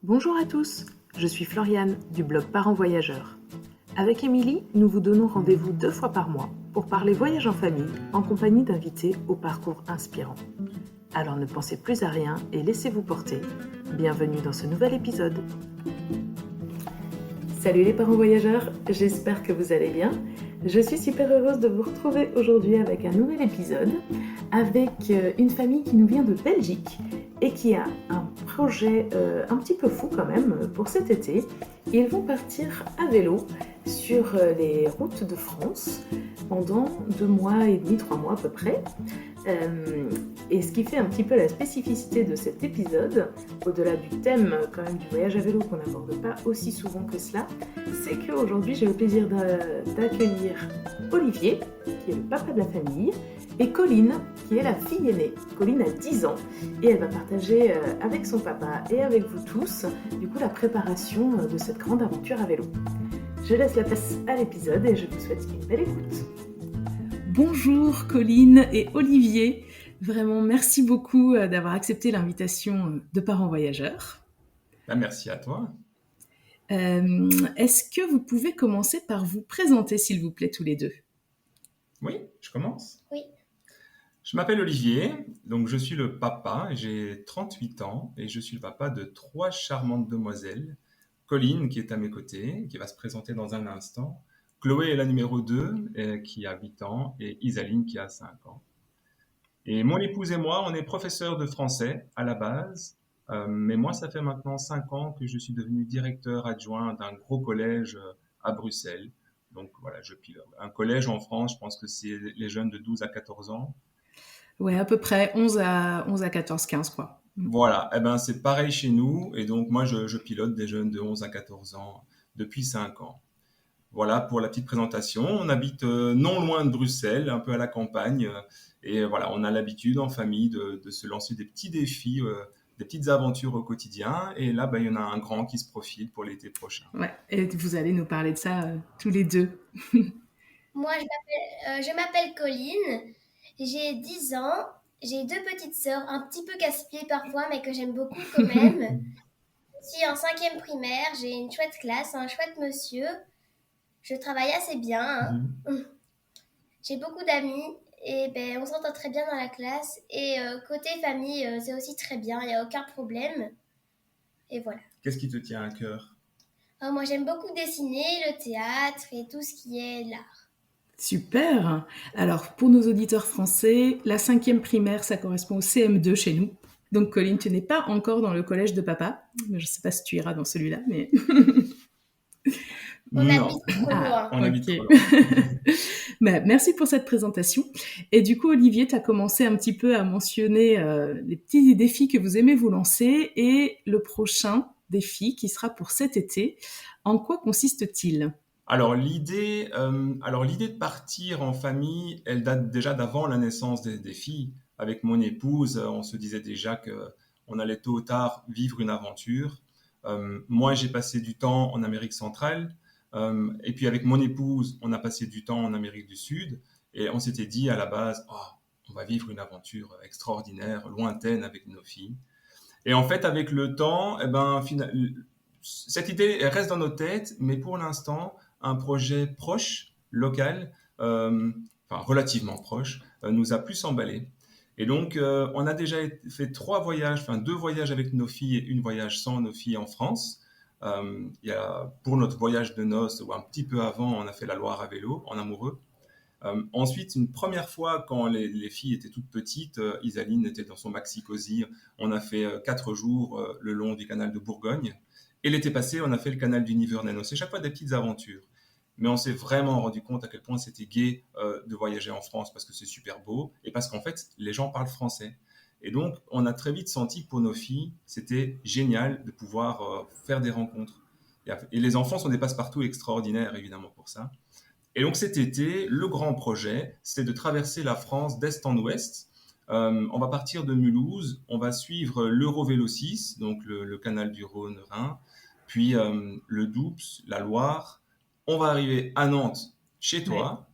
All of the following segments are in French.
Bonjour à tous, je suis Floriane du blog Parents Voyageurs. Avec Émilie, nous vous donnons rendez-vous 2 fois par mois pour parler voyage en famille en compagnie d'invités au parcours inspirant. Alors ne pensez plus à rien et laissez-vous porter. Bienvenue dans ce nouvel épisode. Salut les parents voyageurs, j'espère que vous allez bien. Je suis super heureuse de vous retrouver aujourd'hui avec un nouvel épisode avec une famille qui nous vient de Belgique et qui a un projet un petit peu fou quand même pour cet été. Ils vont partir à vélo sur les routes de France pendant 2 mois et demi, 3 mois à peu près. Et ce qui fait un petit peu la spécificité de cet épisode, au-delà du thème quand même du voyage à vélo qu'on n'aborde pas aussi souvent que cela, c'est qu'aujourd'hui j'ai le plaisir d'accueillir Olivier, qui est le papa de la famille, et Colline, qui est la fille aînée. Colline a 10 ans et elle va partager avec son papa et avec vous tous, du coup, la préparation de cette grande aventure à vélo. Je laisse la place à l'épisode et je vous souhaite une belle écoute. Bonjour Colline et Olivier, vraiment merci beaucoup d'avoir accepté l'invitation de Parents Voyageurs. Merci à toi. Est-ce que vous pouvez commencer par vous présenter s'il vous plaît tous les deux ? Oui, je commence. Oui. Je m'appelle Olivier, donc je suis le papa, j'ai 38 ans et je suis le papa de 3 charmantes demoiselles. Colline qui est à mes côtés, qui va se présenter dans un instant. Chloé est la numéro 2 qui a 8 ans et Isaline qui a 5 ans. Et mon épouse et moi, on est professeurs de français à la base, mais moi ça fait maintenant 5 ans que je suis devenu directeur adjoint d'un gros collège à Bruxelles. Donc voilà, je pilote. Un collège en France, je pense que c'est les jeunes de 12 à 14 ans. Ouais, à peu près 11 à 14, 15 quoi. Voilà, eh ben, c'est pareil chez nous. Et donc moi, je pilote des jeunes de 11 à 14 ans depuis 5 ans. Voilà pour la petite présentation. On habite non loin de Bruxelles, un peu à la campagne. Et voilà, on a l'habitude en famille de se lancer des petits défis, des petites aventures au quotidien. Et là, il y en a un grand qui se profile pour l'été prochain. Ouais, et vous allez nous parler de ça tous les deux. Moi, je m'appelle Colline, j'ai 10 ans, j'ai 2 petites sœurs, un petit peu casse-pieds parfois, mais que j'aime beaucoup quand même. Je suis en 5e primaire, j'ai une chouette classe, un chouette monsieur. Je travaille assez bien, hein. J'ai beaucoup d'amis et on s'entend très bien dans la classe. Et côté famille, c'est aussi très bien, il n'y a aucun problème. Et voilà. Qu'est-ce qui te tient à cœur ? Moi, j'aime beaucoup dessiner, le théâtre et tout ce qui est l'art. Super. Alors, pour nos auditeurs français, la 5e primaire, ça correspond au CM2 chez nous. Donc, Colline, tu n'es pas encore dans le collège de papa. Je ne sais pas si tu iras dans celui-là, mais... On habite trop loin. On habite trop loin. Merci pour cette présentation. Et du coup, Olivier, tu as commencé un petit peu à mentionner les petits défis que vous aimez vous lancer et le prochain défi qui sera pour cet été. En quoi consiste-t-il ? Alors l'idée de partir en famille, elle date déjà d'avant la naissance des filles. Avec mon épouse, on se disait déjà qu'on allait tôt ou tard vivre une aventure. Moi, j'ai passé du temps en Amérique centrale. Et puis avec mon épouse, on a passé du temps en Amérique du Sud. Et on s'était dit à la base, on va vivre une aventure extraordinaire, lointaine avec nos filles. Et en fait, avec le temps, cette idée elle reste dans nos têtes, mais pour l'instant, un projet proche, local, relativement proche, nous a plus emballé. Et donc, on a déjà fait 2 voyages avec nos filles et 1 voyage sans nos filles en France. Pour notre voyage de noces, ou un petit peu avant, on a fait la Loire à vélo, en amoureux. Ensuite, une première fois, quand les filles étaient toutes petites, Isaline était dans son maxi-cosy, on a fait 4 jours le long du canal de Bourgogne. Et l'été passé, on a fait le canal du Nivernais. C'est chaque fois des petites aventures. Mais on s'est vraiment rendu compte à quel point c'était gai de voyager en France parce que c'est super beau et parce qu'en fait, les gens parlent français. Et donc, on a très vite senti que pour nos filles, c'était génial de pouvoir faire des rencontres. Et les enfants sont des passe-partout extraordinaires, évidemment, pour ça. Et donc cet été, le grand projet, c'est de traverser la France d'est en ouest. On va partir de Mulhouse, on va suivre l'Eurovélo 6, donc le canal du Rhône-Rhin, puis le Doubs, la Loire. On va arriver à Nantes, chez toi,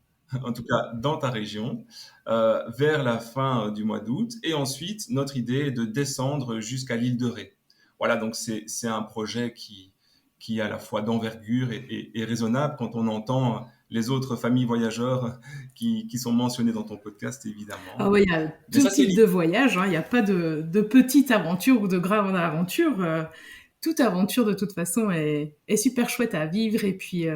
en tout cas dans ta région, vers la fin du mois d'août. Et ensuite, notre idée est de descendre jusqu'à l'île de Ré. voilà, donc c'est un projet qui est à la fois d'envergure et raisonnable quand on entend les autres familles voyageurs qui sont mentionnées dans ton podcast, Ah évidemment. oui, il y a Mais tout ça, c'est type de voyage, hein. Il n'y a pas de petite aventure ou de grande aventure. Toute aventure, de toute façon, est super chouette à vivre et puis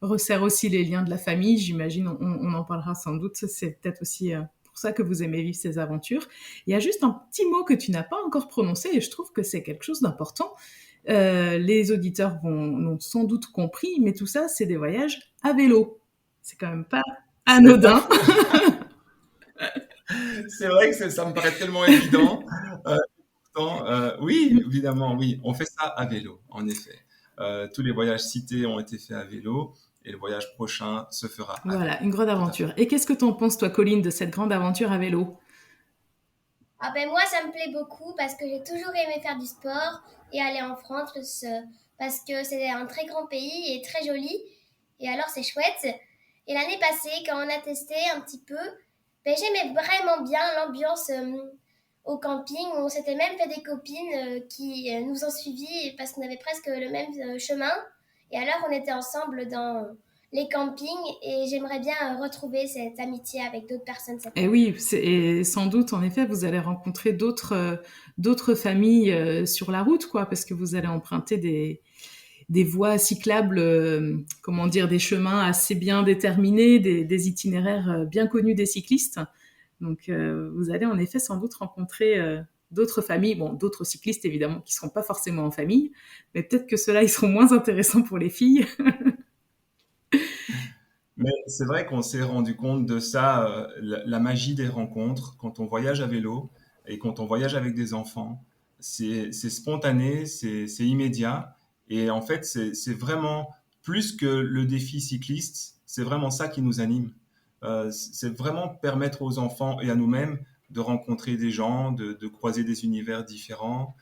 resserre aussi les liens de la famille. J'imagine, on en parlera sans doute. C'est peut-être aussi pour ça que vous aimez vivre ces aventures. Il y a juste un petit mot que tu n'as pas encore prononcé et je trouve que c'est quelque chose d'important. Les auditeurs l'ont sans doute compris, mais tout ça, c'est des voyages à vélo. C'est quand même pas c'est pas anodin. faux. C'est vrai que ça me paraît tellement évident. Euh, oui, évidemment, oui, on fait ça à vélo, en effet. Tous les voyages cités ont été faits à vélo et le voyage prochain se fera à vélo. Voilà, une grande Tout à fait. aventure. Et qu'est-ce que t'en penses, toi, Colline, de cette grande aventure à vélo? Ah ben moi, ça me plaît beaucoup parce que j'ai toujours aimé faire du sport et aller en France parce que c'est un très grand pays et très joli. Et alors, c'est chouette. Et l'année passée, quand on a testé un petit peu, ben, j'aimais vraiment bien l'ambiance au camping. On s'était même fait des copines qui nous ont suivis parce qu'on avait presque le même chemin. Et alors, on était ensemble dans les campings et j'aimerais bien retrouver cette amitié avec d'autres personnes cette Et année. oui, et sans doute, en effet, vous allez rencontrer d'autres familles sur la route, quoi, parce que vous allez emprunter des voies cyclables, comment dire, des chemins assez bien déterminés, des itinéraires bien connus des cyclistes. Donc, vous allez en effet sans doute rencontrer d'autres familles, bon, d'autres cyclistes évidemment qui seront pas forcément en famille, mais peut-être que ceux-là, ils seront moins intéressants pour les filles. Mais c'est vrai qu'on s'est rendu compte de ça, la magie des rencontres, quand on voyage à vélo et quand on voyage avec des enfants, c'est spontané, c'est immédiat. Et en fait, c'est vraiment plus que le défi cycliste, c'est vraiment ça qui nous anime. C'est vraiment permettre aux enfants et à nous-mêmes de rencontrer des gens, de croiser des univers différents,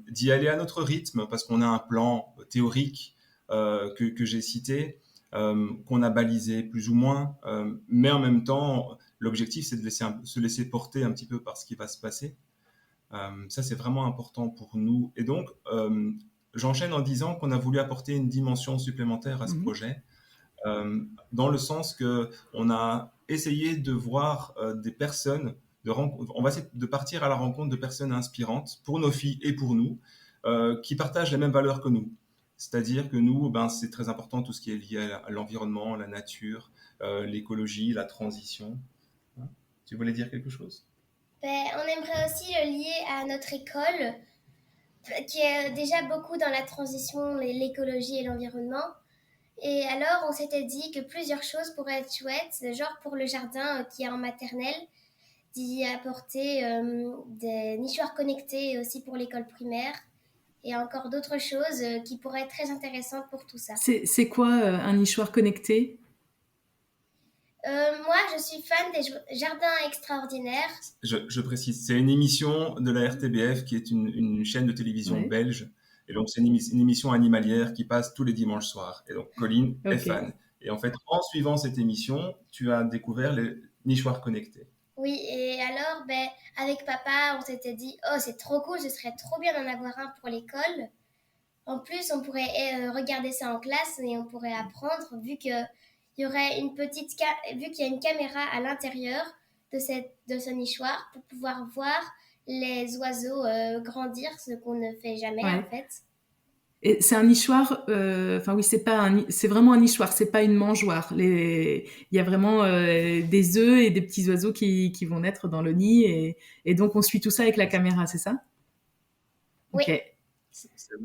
d'y aller à notre rythme, parce qu'on a un plan théorique que j'ai cité, qu'on a balisé plus ou moins, mais en même temps, l'objectif, c'est de se laisser porter un petit peu par ce qui va se passer. Ça, c'est vraiment important pour nous. Et donc, j'enchaîne en disant qu'on a voulu apporter une dimension supplémentaire à ce Mhm. projet, dans le sens que on a essayé de voir des personnes, on va essayer de partir à la rencontre de personnes inspirantes pour nos filles et pour nous, qui partagent les mêmes valeurs que nous. C'est-à-dire que nous, ben, c'est très important tout ce qui est lié à l'environnement, la nature, l'écologie, la transition. Hein. Tu voulais dire quelque chose? Ben, on aimerait aussi le lier à notre école, qui est déjà beaucoup dans la transition, l'écologie et l'environnement. Et alors, on s'était dit que plusieurs choses pourraient être chouettes, genre pour le jardin qui est en maternelle, d'y apporter des nichoirs connectés aussi pour l'école primaire, et encore d'autres choses qui pourraient être très intéressantes pour tout ça. C'est quoi un nichoir connecté? Moi, je suis fan des jardins extraordinaires. Je précise, c'est une émission de la RTBF qui est une chaîne de télévision Ouais, belge. Et donc, c'est une émission animalière qui passe tous les dimanches soirs. Et donc, Colline est ok. fan. Et en fait, en suivant cette émission, tu as découvert les nichoirs connectés. Oui, et alors, ben, avec papa, on s'était dit, oh, c'est trop cool, ce serait trop bien d'en avoir un pour l'école. En plus, on pourrait regarder ça en classe et on pourrait apprendre, vu qu'il y aurait vu qu'il y a une caméra à l'intérieur de ce nichoir pour pouvoir voir les oiseaux grandir, ce qu'on ne fait jamais en Ouais. fait. Et c'est un nichoir, enfin oui, c'est vraiment un nichoir, c'est pas une mangeoire. Il y a vraiment des œufs et des petits oiseaux qui vont naître dans le nid et donc on suit tout ça avec la caméra, c'est ça? Oui, Ok.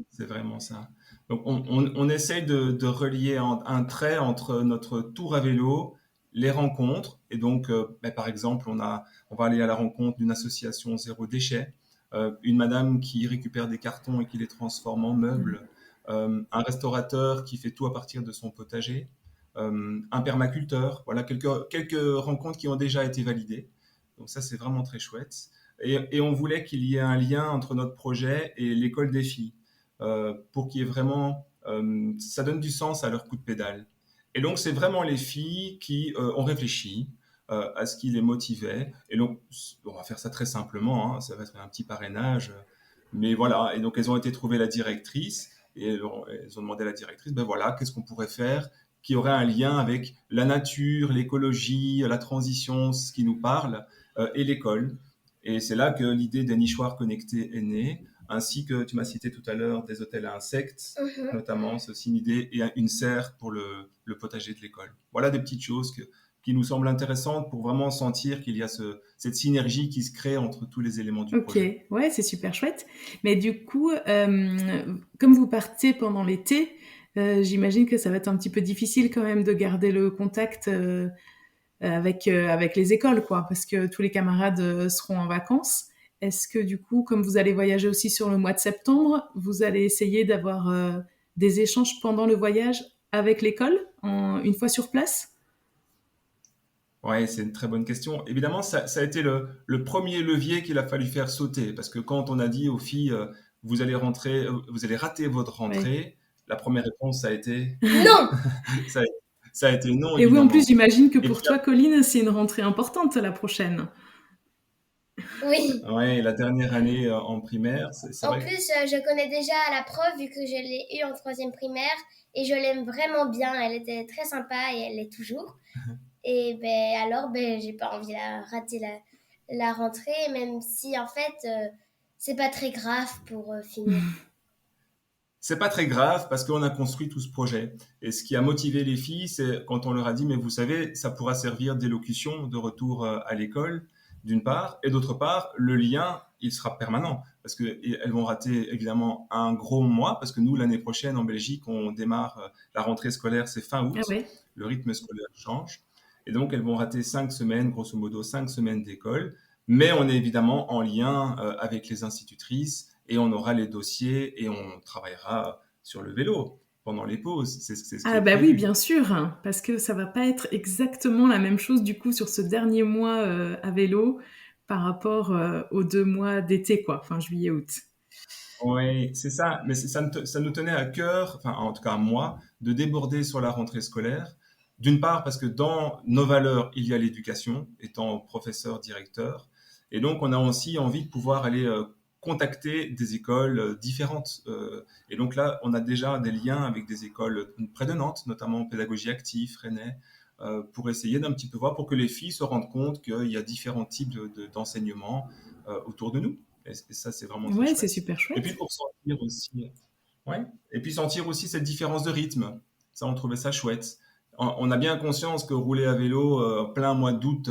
C'est vraiment ça. Donc, on essaye de relier un trait entre notre tour à vélo, les rencontres. Et donc, ben, par exemple, on va aller à la rencontre d'une association zéro déchet, une madame qui récupère des cartons et qui les transforme en Mhm. meubles, un restaurateur qui fait tout à partir de son potager, un permaculteur. Voilà quelques rencontres qui ont déjà été validées. Donc ça, c'est vraiment très chouette. Et on voulait qu'il y ait un lien entre notre projet et l'école des filles, pour qu'il y ait vraiment, ça donne du sens à leur coup de pédale. Et donc, c'est vraiment les filles qui ont réfléchi à ce qui les motivait. Et donc, on va faire ça très simplement, hein, ça va être un petit parrainage. Mais voilà, et donc elles ont été trouver la directrice et elles ont demandé à la directrice, ben voilà, qu'est-ce qu'on pourrait faire qui aurait un lien avec la nature, l'écologie, la transition, ce qui nous parle, et l'école. Et c'est là que l'idée des nichoirs connectés est née, ainsi que tu m'as cité tout à l'heure des hôtels à insectes, Mhm. notamment, c'est aussi une idée, et une serre pour le potager de l'école. Voilà des petites choses qui nous semblent intéressantes pour vraiment sentir qu'il y a cette synergie qui se crée entre tous les éléments du Ok, projet. ouais, c'est super chouette. Mais du coup, comme vous partez pendant l'été, j'imagine que ça va être un petit peu difficile quand même de garder le contact avec les écoles, quoi, parce que tous les camarades seront en vacances. Est-ce que du coup, comme vous allez voyager aussi sur le mois de septembre, vous allez essayer d'avoir des échanges pendant le voyage avec l'école, une fois sur place? Ouais, c'est une très bonne question. Évidemment, ça a été le premier levier qu'il a fallu faire sauter, parce que quand on a dit aux filles, vous allez rentrer, vous allez rater votre Ouais. rentrée, la première réponse, Non! ça a, ça a été non, Et oui, en plus, évidemment. j'imagine que Et pour puis, toi, Colline, c'est une rentrée importante la prochaine. Oui. ouais, la dernière année en primaire, c'est En vrai. plus, je connais déjà la prof vu que je l'ai eue en troisième primaire et je l'aime vraiment bien. Elle était très sympa et elle l'est toujours. Et ben alors, ben j'ai pas envie de rater la rentrée, même si en fait, c'est pas très grave pour finir. C'est pas très grave parce qu'on a construit tout ce projet. Et ce qui a motivé les filles, c'est quand on leur a dit, mais vous savez, ça pourra servir d'élocution de retour à l'école, d'une part, et d'autre part, le lien, il sera permanent. Parce qu'elles vont rater évidemment un gros mois, parce que nous, l'année prochaine, en Belgique, on démarre, la rentrée scolaire, c'est fin Ah août, ouais. le rythme scolaire change. Et donc, elles vont rater 5 semaines, grosso modo 5 semaines d'école. Mais on est évidemment en lien avec les institutrices et on aura les dossiers et on travaillera sur le vélo pendant les pauses. C'est ce qui Ah est bah oui, bien prévu. sûr, hein, parce que ça va pas être exactement la même chose du coup sur ce dernier mois à vélo par rapport aux 2 mois d'été, quoi, enfin juillet-août. Oui, c'est ça. Mais ça nous tenait à cœur, enfin en tout cas à moi, de déborder sur la rentrée scolaire. D'une part parce que dans nos valeurs, il y a l'éducation, étant professeur, directeur. Et donc on a aussi envie de pouvoir aller contacter des écoles différentes. Et donc là, on a déjà des liens avec des écoles près de Nantes, notamment Pédagogie Active, Rennais, pour essayer d'un petit peu voir, pour que les filles se rendent compte qu'il y a différents types d'enseignements autour de nous. Et ça, c'est vraiment très Ouais, c'est chouette. super Et puis chouette. pour sentir aussi, ouais, et puis sentir aussi cette différence de rythme. Ça, on trouvait ça chouette. On a bien conscience que rouler à vélo plein mois d'août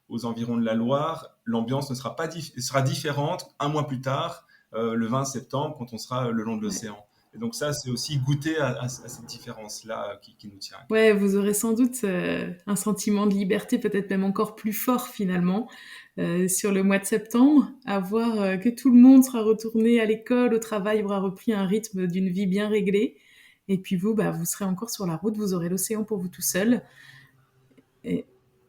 aux environs de la Loire, l'ambiance ne sera pas sera différente un mois plus tard, le 20 septembre, quand on sera le long de Ouais. l'océan. Et donc ça, c'est aussi goûter à cette différence-là qui nous tient à cœur. Ouais, vous aurez sans doute un sentiment de liberté peut-être même encore plus fort finalement sur le mois de septembre, à voir que tout le monde sera retourné à l'école, au travail, aura repris un rythme d'une vie bien réglée. Et puis vous, bah, vous serez encore sur la route, vous aurez l'océan pour vous tout seul. Et,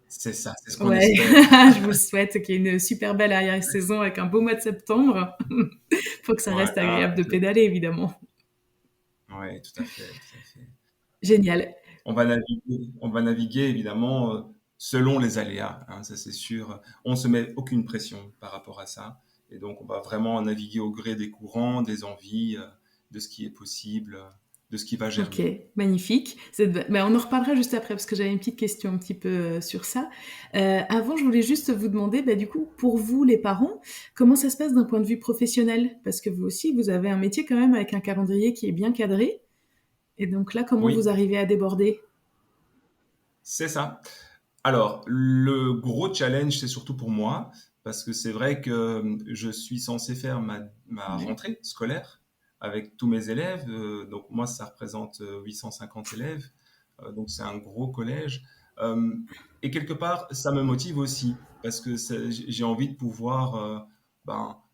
C'est ça, c'est ce qu'on ouais, espère. je vous le souhaite qu'il y ait une super belle arrière-saison avec un beau mois de septembre. Faut que ça reste agréable Voilà, de pédaler, évidemment. ouais, tout à fait, tout à fait. Génial. On va naviguer évidemment selon les aléas, hein, ça c'est sûr. On se met aucune pression par rapport à ça. Et donc on va vraiment naviguer au gré des courants, des envies, de ce qui est possible, de ce qui va Ok, germer. magnifique. Mais on en reparlera juste après parce que j'avais une petite question un petit peu sur ça. Avant, je voulais juste vous demander, bah, du coup, pour vous, les parents, comment ça se passe d'un point de vue professionnel? Parce que vous aussi, vous avez un métier quand même avec un calendrier qui est bien cadré. Et donc là, comment vous Oui, arrivez à déborder? c'est ça. Alors, le gros challenge, c'est surtout pour moi, parce que c'est vrai que je suis censé faire ma Ouais. rentrée scolaire avec tous mes élèves. Donc moi, ça représente 850 élèves. Donc c'est un gros collège. Euh, et quelque part, ça me motive aussi, parce que j'ai envie de pouvoir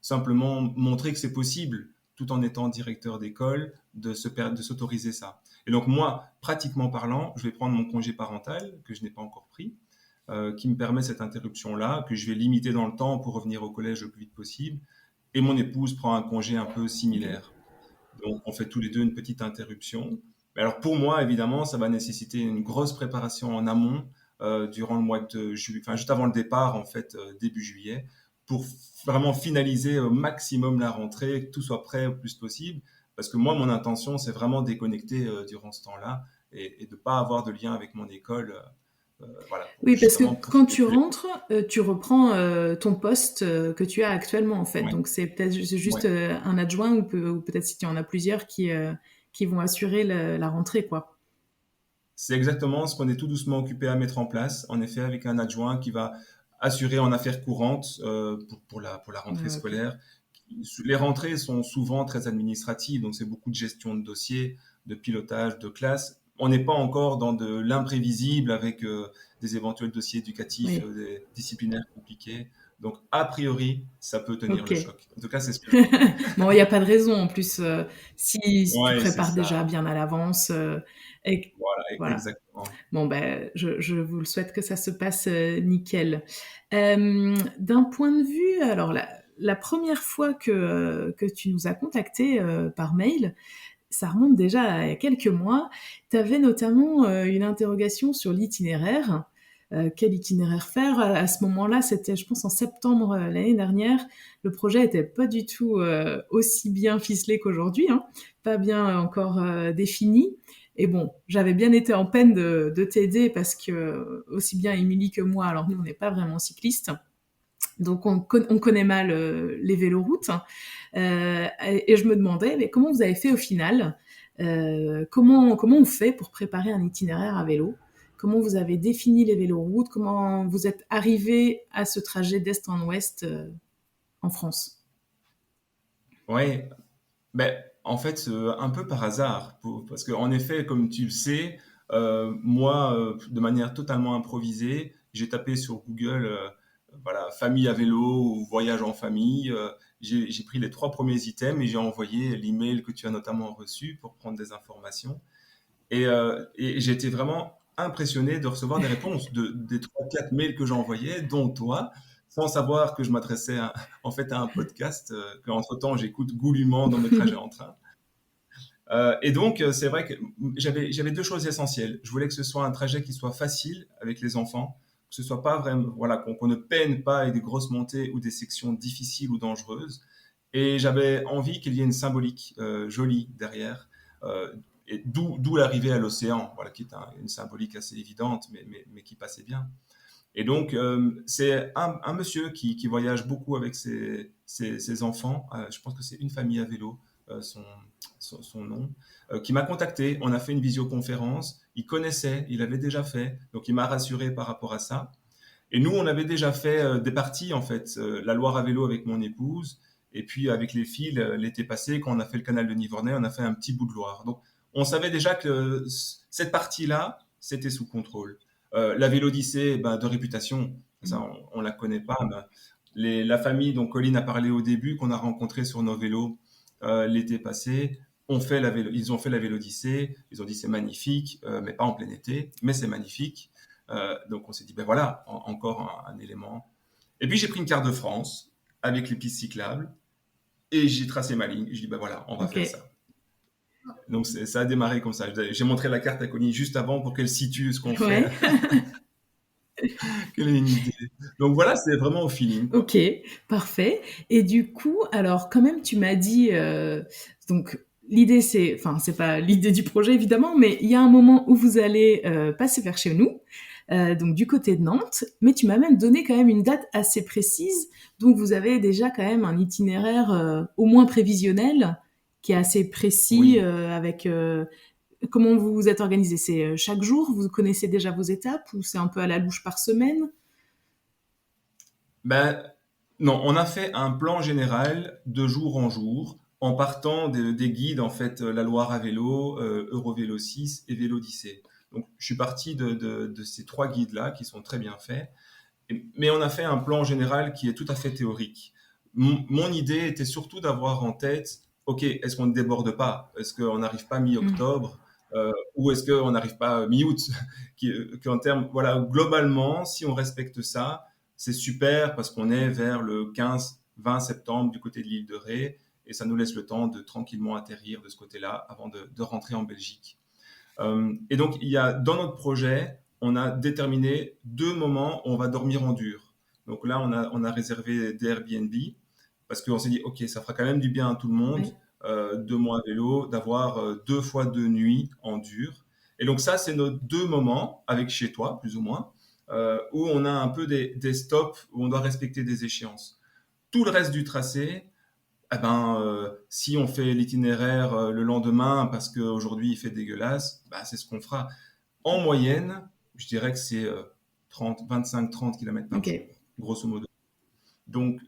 simplement montrer que c'est possible, tout en étant directeur d'école, de s'autoriser ça. Et donc moi, pratiquement parlant, je vais prendre mon congé parental, que je n'ai pas encore pris, qui me permet cette interruption-là, que je vais limiter dans le temps pour revenir au collège le plus vite possible. Et mon épouse prend un congé un peu Ok. similaire. Donc, on fait tous les deux une petite interruption. Mais alors, pour moi, évidemment, ça va nécessiter une grosse préparation en amont durant le mois de juillet, enfin, juste avant le départ, en fait, début juillet, pour vraiment finaliser au maximum la rentrée, que tout soit prêt le plus possible. Parce que moi, mon intention, c'est vraiment déconnecter durant ce temps-là et de ne pas avoir de lien avec mon école. Voilà, pour Oui, parce que justement quand profiter tu de tous les... rentres, tu reprends ton poste que tu as actuellement en fait. Ouais, Donc c'est peut-être juste ouais. un adjoint ou peut-être si tu en as plusieurs qui vont assurer la rentrée, quoi. C'est exactement ce qu'on est tout doucement occupé à mettre en place, en effet, avec un adjoint qui va assurer en affaires courantes pour la rentrée Ouais, ok. scolaire. Les rentrées sont souvent très administratives, donc c'est beaucoup de gestion de dossiers, de pilotage de classe. On n'est pas encore dans de l'imprévisible avec des éventuels dossiers éducatifs, Oui. des disciplinaires compliqués. Donc, a priori, ça peut tenir Ok. le choc. En tout cas, c'est ce que je crois. Bon, il n'y a pas de raison en plus si tu Ouais, c'est prépares ça. déjà bien à l'avance. Voilà, Voilà. exactement. Bon, ben, je vous le souhaite que ça se passe nickel. D'un point de vue, alors la première fois que tu nous as contacté par mail, ça remonte déjà à quelques mois. Tu avais notamment une interrogation sur l'itinéraire. Quel itinéraire faire? À ce moment-là, c'était, je pense, en septembre l'année dernière. Le projet était pas du tout aussi bien ficelé qu'aujourd'hui, hein, pas bien encore défini. Et bon, j'avais bien été en peine de t'aider parce que aussi bien Émilie que moi, alors nous, on n'est pas vraiment cyclistes, donc on connaît mal les véloroutes. Et je me demandais, mais comment vous avez fait au final? Comment on fait pour préparer un itinéraire à vélo? Comment vous avez défini les véloroutes? Comment vous êtes arrivé à ce trajet d'est en ouest en France? Ouais, ben, en fait, un peu par hasard, parce qu'en effet, comme tu le sais, moi, de manière totalement improvisée, j'ai tapé sur Google, voilà, famille à vélo ou voyage en famille. J'ai pris les 3 premiers items et j'ai envoyé l'email que tu as notamment reçu pour prendre des informations. Et j'ai été vraiment impressionné de recevoir des réponses des 3, 4 mails que j'ai envoyés, dont toi, sans savoir que je m'adressais en fait à un podcast qu'entre-temps j'écoute goulûment dans mes trajets en train. Et donc, c'est vrai que j'avais 2 choses essentielles. Je voulais que ce soit un trajet qui soit facile avec les enfants, que ce soit pas vraiment, voilà, qu'on ne peine pas avec des grosses montées ou des sections difficiles ou dangereuses. Et j'avais envie qu'il y ait une symbolique jolie derrière, euh, et d'où l'arrivée à l'océan, voilà, qui est une symbolique assez évidente, mais qui passait bien. Et donc, c'est un monsieur qui voyage beaucoup avec ses enfants. Je pense que c'est une famille à vélo, son nom, qui m'a contacté. On a fait une visioconférence. Il connaissait, il avait déjà fait. Donc, il m'a rassuré par rapport à ça. Et nous, on avait déjà fait des parties, en fait, la Loire à vélo avec mon épouse. Et puis, avec les filles, l'été passé, quand on a fait le canal de Nivernais, on a fait un petit bout de Loire. Donc, on savait déjà que cette partie-là, c'était sous contrôle. La Vélodyssée, ben, de réputation, ça, on la connaît pas. Ben, la famille dont Colline a parlé au début, qu'on a rencontré sur nos vélos l'été passé, ils ont fait la Vélodyssée. Ils ont dit c'est magnifique, mais pas en plein été, mais c'est magnifique. Donc on s'est dit, ben voilà, encore un élément. Et puis j'ai pris une carte de France avec les pistes cyclables et j'ai tracé ma ligne. Je dis, ben voilà, on va Ok. faire ça. Donc ça a démarré comme ça. J'ai montré la carte à Connie juste avant pour qu'elle situe ce qu'on fait, Ouais. qu'elle ait une idée. Donc voilà, c'est vraiment au feeling, quoi. Ok, parfait. Et du coup, alors quand même, tu m'as dit, donc l'idée c'est, enfin c'est pas l'idée du projet évidemment, mais il y a un moment où vous allez passer vers chez nous, donc du côté de Nantes, mais tu m'as même donné quand même une date assez précise, donc vous avez déjà quand même un itinéraire au moins prévisionnel qui est assez précis Oui. avec comment vous vous êtes organisé. C'est chaque jour, vous connaissez déjà vos étapes ou c'est un peu à la louche par semaine? Ben, non, on a fait un plan général de jour en jour, en partant des guides, en fait, la Loire à vélo, Eurovélo 6 et Vélodyssée. Donc, je suis parti de ces 3 guides-là qui sont très bien faits. Mais on a fait un plan général qui est tout à fait théorique. Mon idée était surtout d'avoir en tête, OK, est-ce qu'on ne déborde pas? Est-ce qu'on n'arrive pas Mm. mi-octobre? Ou est-ce qu'on n'arrive pas mi-août? Qu'en termes, voilà, globalement, si on respecte ça, c'est super parce qu'on est vers le 15-20 septembre du côté de l'île de Ré et ça nous laisse le temps de tranquillement atterrir de ce côté-là avant de rentrer en Belgique. Et donc, il y a, dans notre projet, on a déterminé 2 moments où on va dormir en dur. Donc là, on a réservé des Airbnb parce qu'on s'est dit, OK, ça fera quand même du bien à tout le monde, Oui. 2 mois à vélo, d'avoir 2 fois 2 nuits en dur. Et donc ça, c'est nos 2 moments avec chez toi, plus ou moins, où on a un peu des stops, où on doit respecter des échéances. Tout le reste du tracé, eh ben, si on fait l'itinéraire le lendemain parce qu'aujourd'hui il fait dégueulasse, bah, c'est ce qu'on fera. En moyenne, je dirais que c'est 25-30 km par Ok. jour, grosso modo. Donc,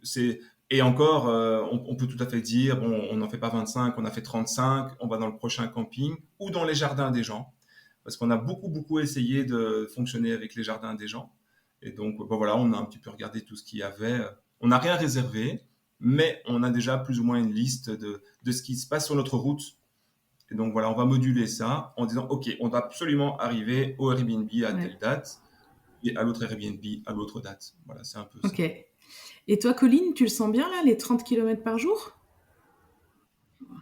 et encore, on peut tout à fait dire, bon, on n'en fait pas 25, on a fait 35, on va dans le prochain camping ou dans les jardins des gens. Parce qu'on a beaucoup, beaucoup essayé de fonctionner avec les jardins des gens. Et donc, bon, voilà, on a un petit peu regardé tout ce qu'il y avait. On n'a rien réservé, mais on a déjà plus ou moins une liste de ce qui se passe sur notre route. Et donc, voilà, on va moduler ça en disant, OK, on doit absolument arriver au Airbnb à Ouais. telle date et à l'autre Airbnb à l'autre date. Voilà, c'est un peu ça. Ok. Et toi, Colline, tu le sens bien là, les 30 km par jour?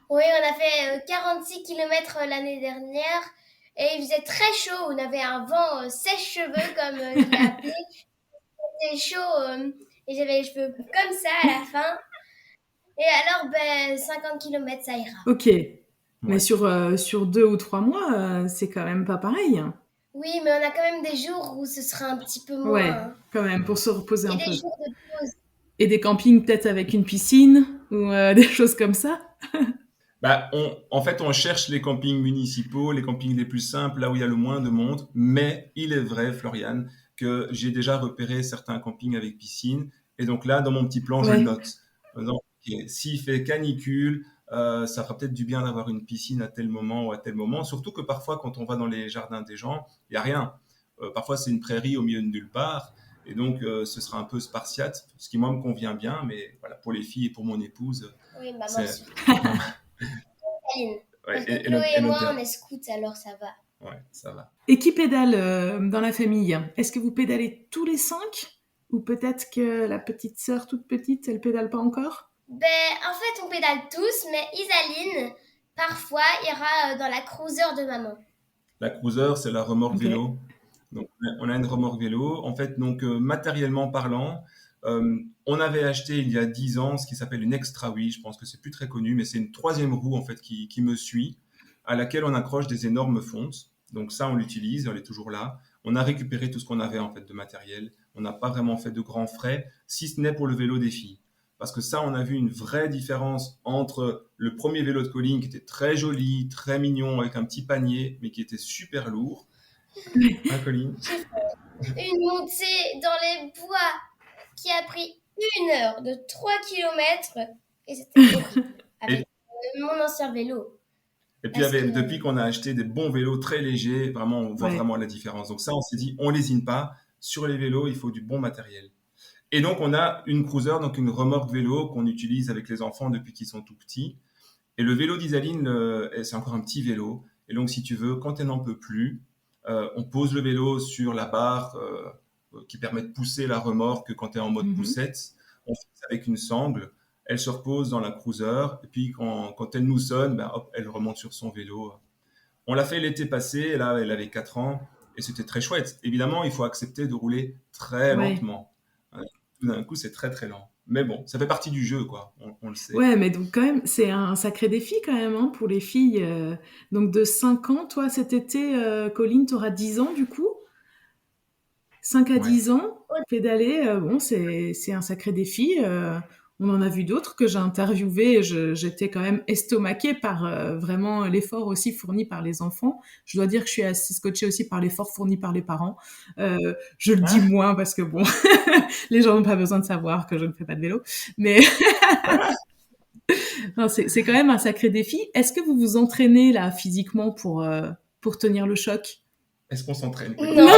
Oui, on a fait 46 km l'année dernière et il faisait très chaud. On avait un vent sèche-cheveux, comme je l'ai appelé. C'était chaud et j'avais les cheveux comme ça à la fin. Et alors, 50 km, ça ira. Ok. Mais Ouais. sur 2 ou 3 mois, c'est quand même pas pareil. Oui, mais on a quand même des jours où ce sera un petit peu moins. Ouais, quand même, pour se reposer un Et des peu. jours de pause. Et des campings peut-être avec une piscine ou des choses comme ça. Bah, en fait, on cherche les campings municipaux, les campings les plus simples, là où il y a le moins de monde. Mais il est vrai, Floriane, que j'ai déjà repéré certains campings avec piscine. Et donc là, dans mon petit plan, je le Ouais. note. Donc, ok, s'il fait canicule, ça fera peut-être du bien d'avoir une piscine à tel moment ou à tel moment. Surtout que parfois, quand on va dans les jardins des gens, il n'y a rien. Parfois, c'est une prairie au milieu de nulle part. Et donc, ce sera un peu spartiate, ce qui, moi, me convient bien. Mais voilà, pour les filles et pour mon épouse, Oui, maman c'est... surtout. Caline. Ouais, Parce que Chloé et moi, on est scouts, alors ça va. Ouais, ça va. Et qui pédale dans la famille? Est-ce que vous pédalez tous les 5? Ou peut-être que la petite sœur toute petite, elle pédale pas encore? En fait, on pédale tous, mais Isaline, parfois, ira dans la cruiser de maman. La cruiser, c'est la remorque Ok. vélo. Donc, on a une remorque vélo. En fait, donc, matériellement parlant, on avait acheté il y a 10 ans ce qui s'appelle une Extra Wheel. Je pense que c'est plus très connu, mais c'est une troisième roue en fait qui me suit, à laquelle on accroche des énormes fontes. Donc ça, on l'utilise, elle est toujours là. On a récupéré tout ce qu'on avait en fait de matériel. On n'a pas vraiment fait de grands frais, si ce n'est pour le vélo des filles. Parce que ça, on a vu une vraie différence entre le premier vélo de Colline qui était très joli, très mignon, avec un petit panier, mais qui était super lourd. Hein, Colline? J'ai fait une montée dans les bois qui a pris 1 heure de 3 km et c'était horrible. Avec mon ancien vélo. Et puis, Parce que depuis qu'on a acheté des bons vélos très légers, vraiment, on voit Ouais. vraiment la différence. Donc ça, on s'est dit, on lésine pas. Sur les vélos, il faut du bon matériel. Et donc, on a une cruiser, donc une remorque vélo qu'on utilise avec les enfants depuis qu'ils sont tout petits. Et le vélo d'Isaline, c'est encore un petit vélo. Et donc, si tu veux, quand elle n'en peut plus, on pose le vélo sur la barre qui permet de pousser la remorque quand tu es en mode poussette. On fixe avec une sangle. Elle se repose dans la cruiser. Et puis, quand elle nous sonne, ben, hop, elle remonte sur son vélo. On l'a fait l'été passé. Là, elle avait 4 ans. Et c'était très chouette. Évidemment, il faut accepter de rouler très Ouais. lentement. Tout d'un coup, c'est très, très lent. Mais bon, ça fait partie du jeu, quoi. On le sait. Ouais, mais donc quand même, c'est un sacré défi quand même hein, pour les filles. Donc de 5 ans, toi cet été, Colline, t'auras 10 ans du coup? 5 à Ouais. 10 ans, pédaler, bon, c'est un sacré défi. On en a vu d'autres que j'ai interviewés. J'étais quand même estomaquée par vraiment l'effort aussi fourni par les enfants. Je dois dire que je suis assez scotchée aussi par l'effort fourni par les parents. Je le dis moins parce que bon, les gens n'ont pas besoin de savoir que je ne fais pas de vélo. Mais non, c'est quand même un sacré défi. Est-ce que vous vous entraînez là physiquement pour tenir le choc? Est-ce qu'on s'entraîne? non.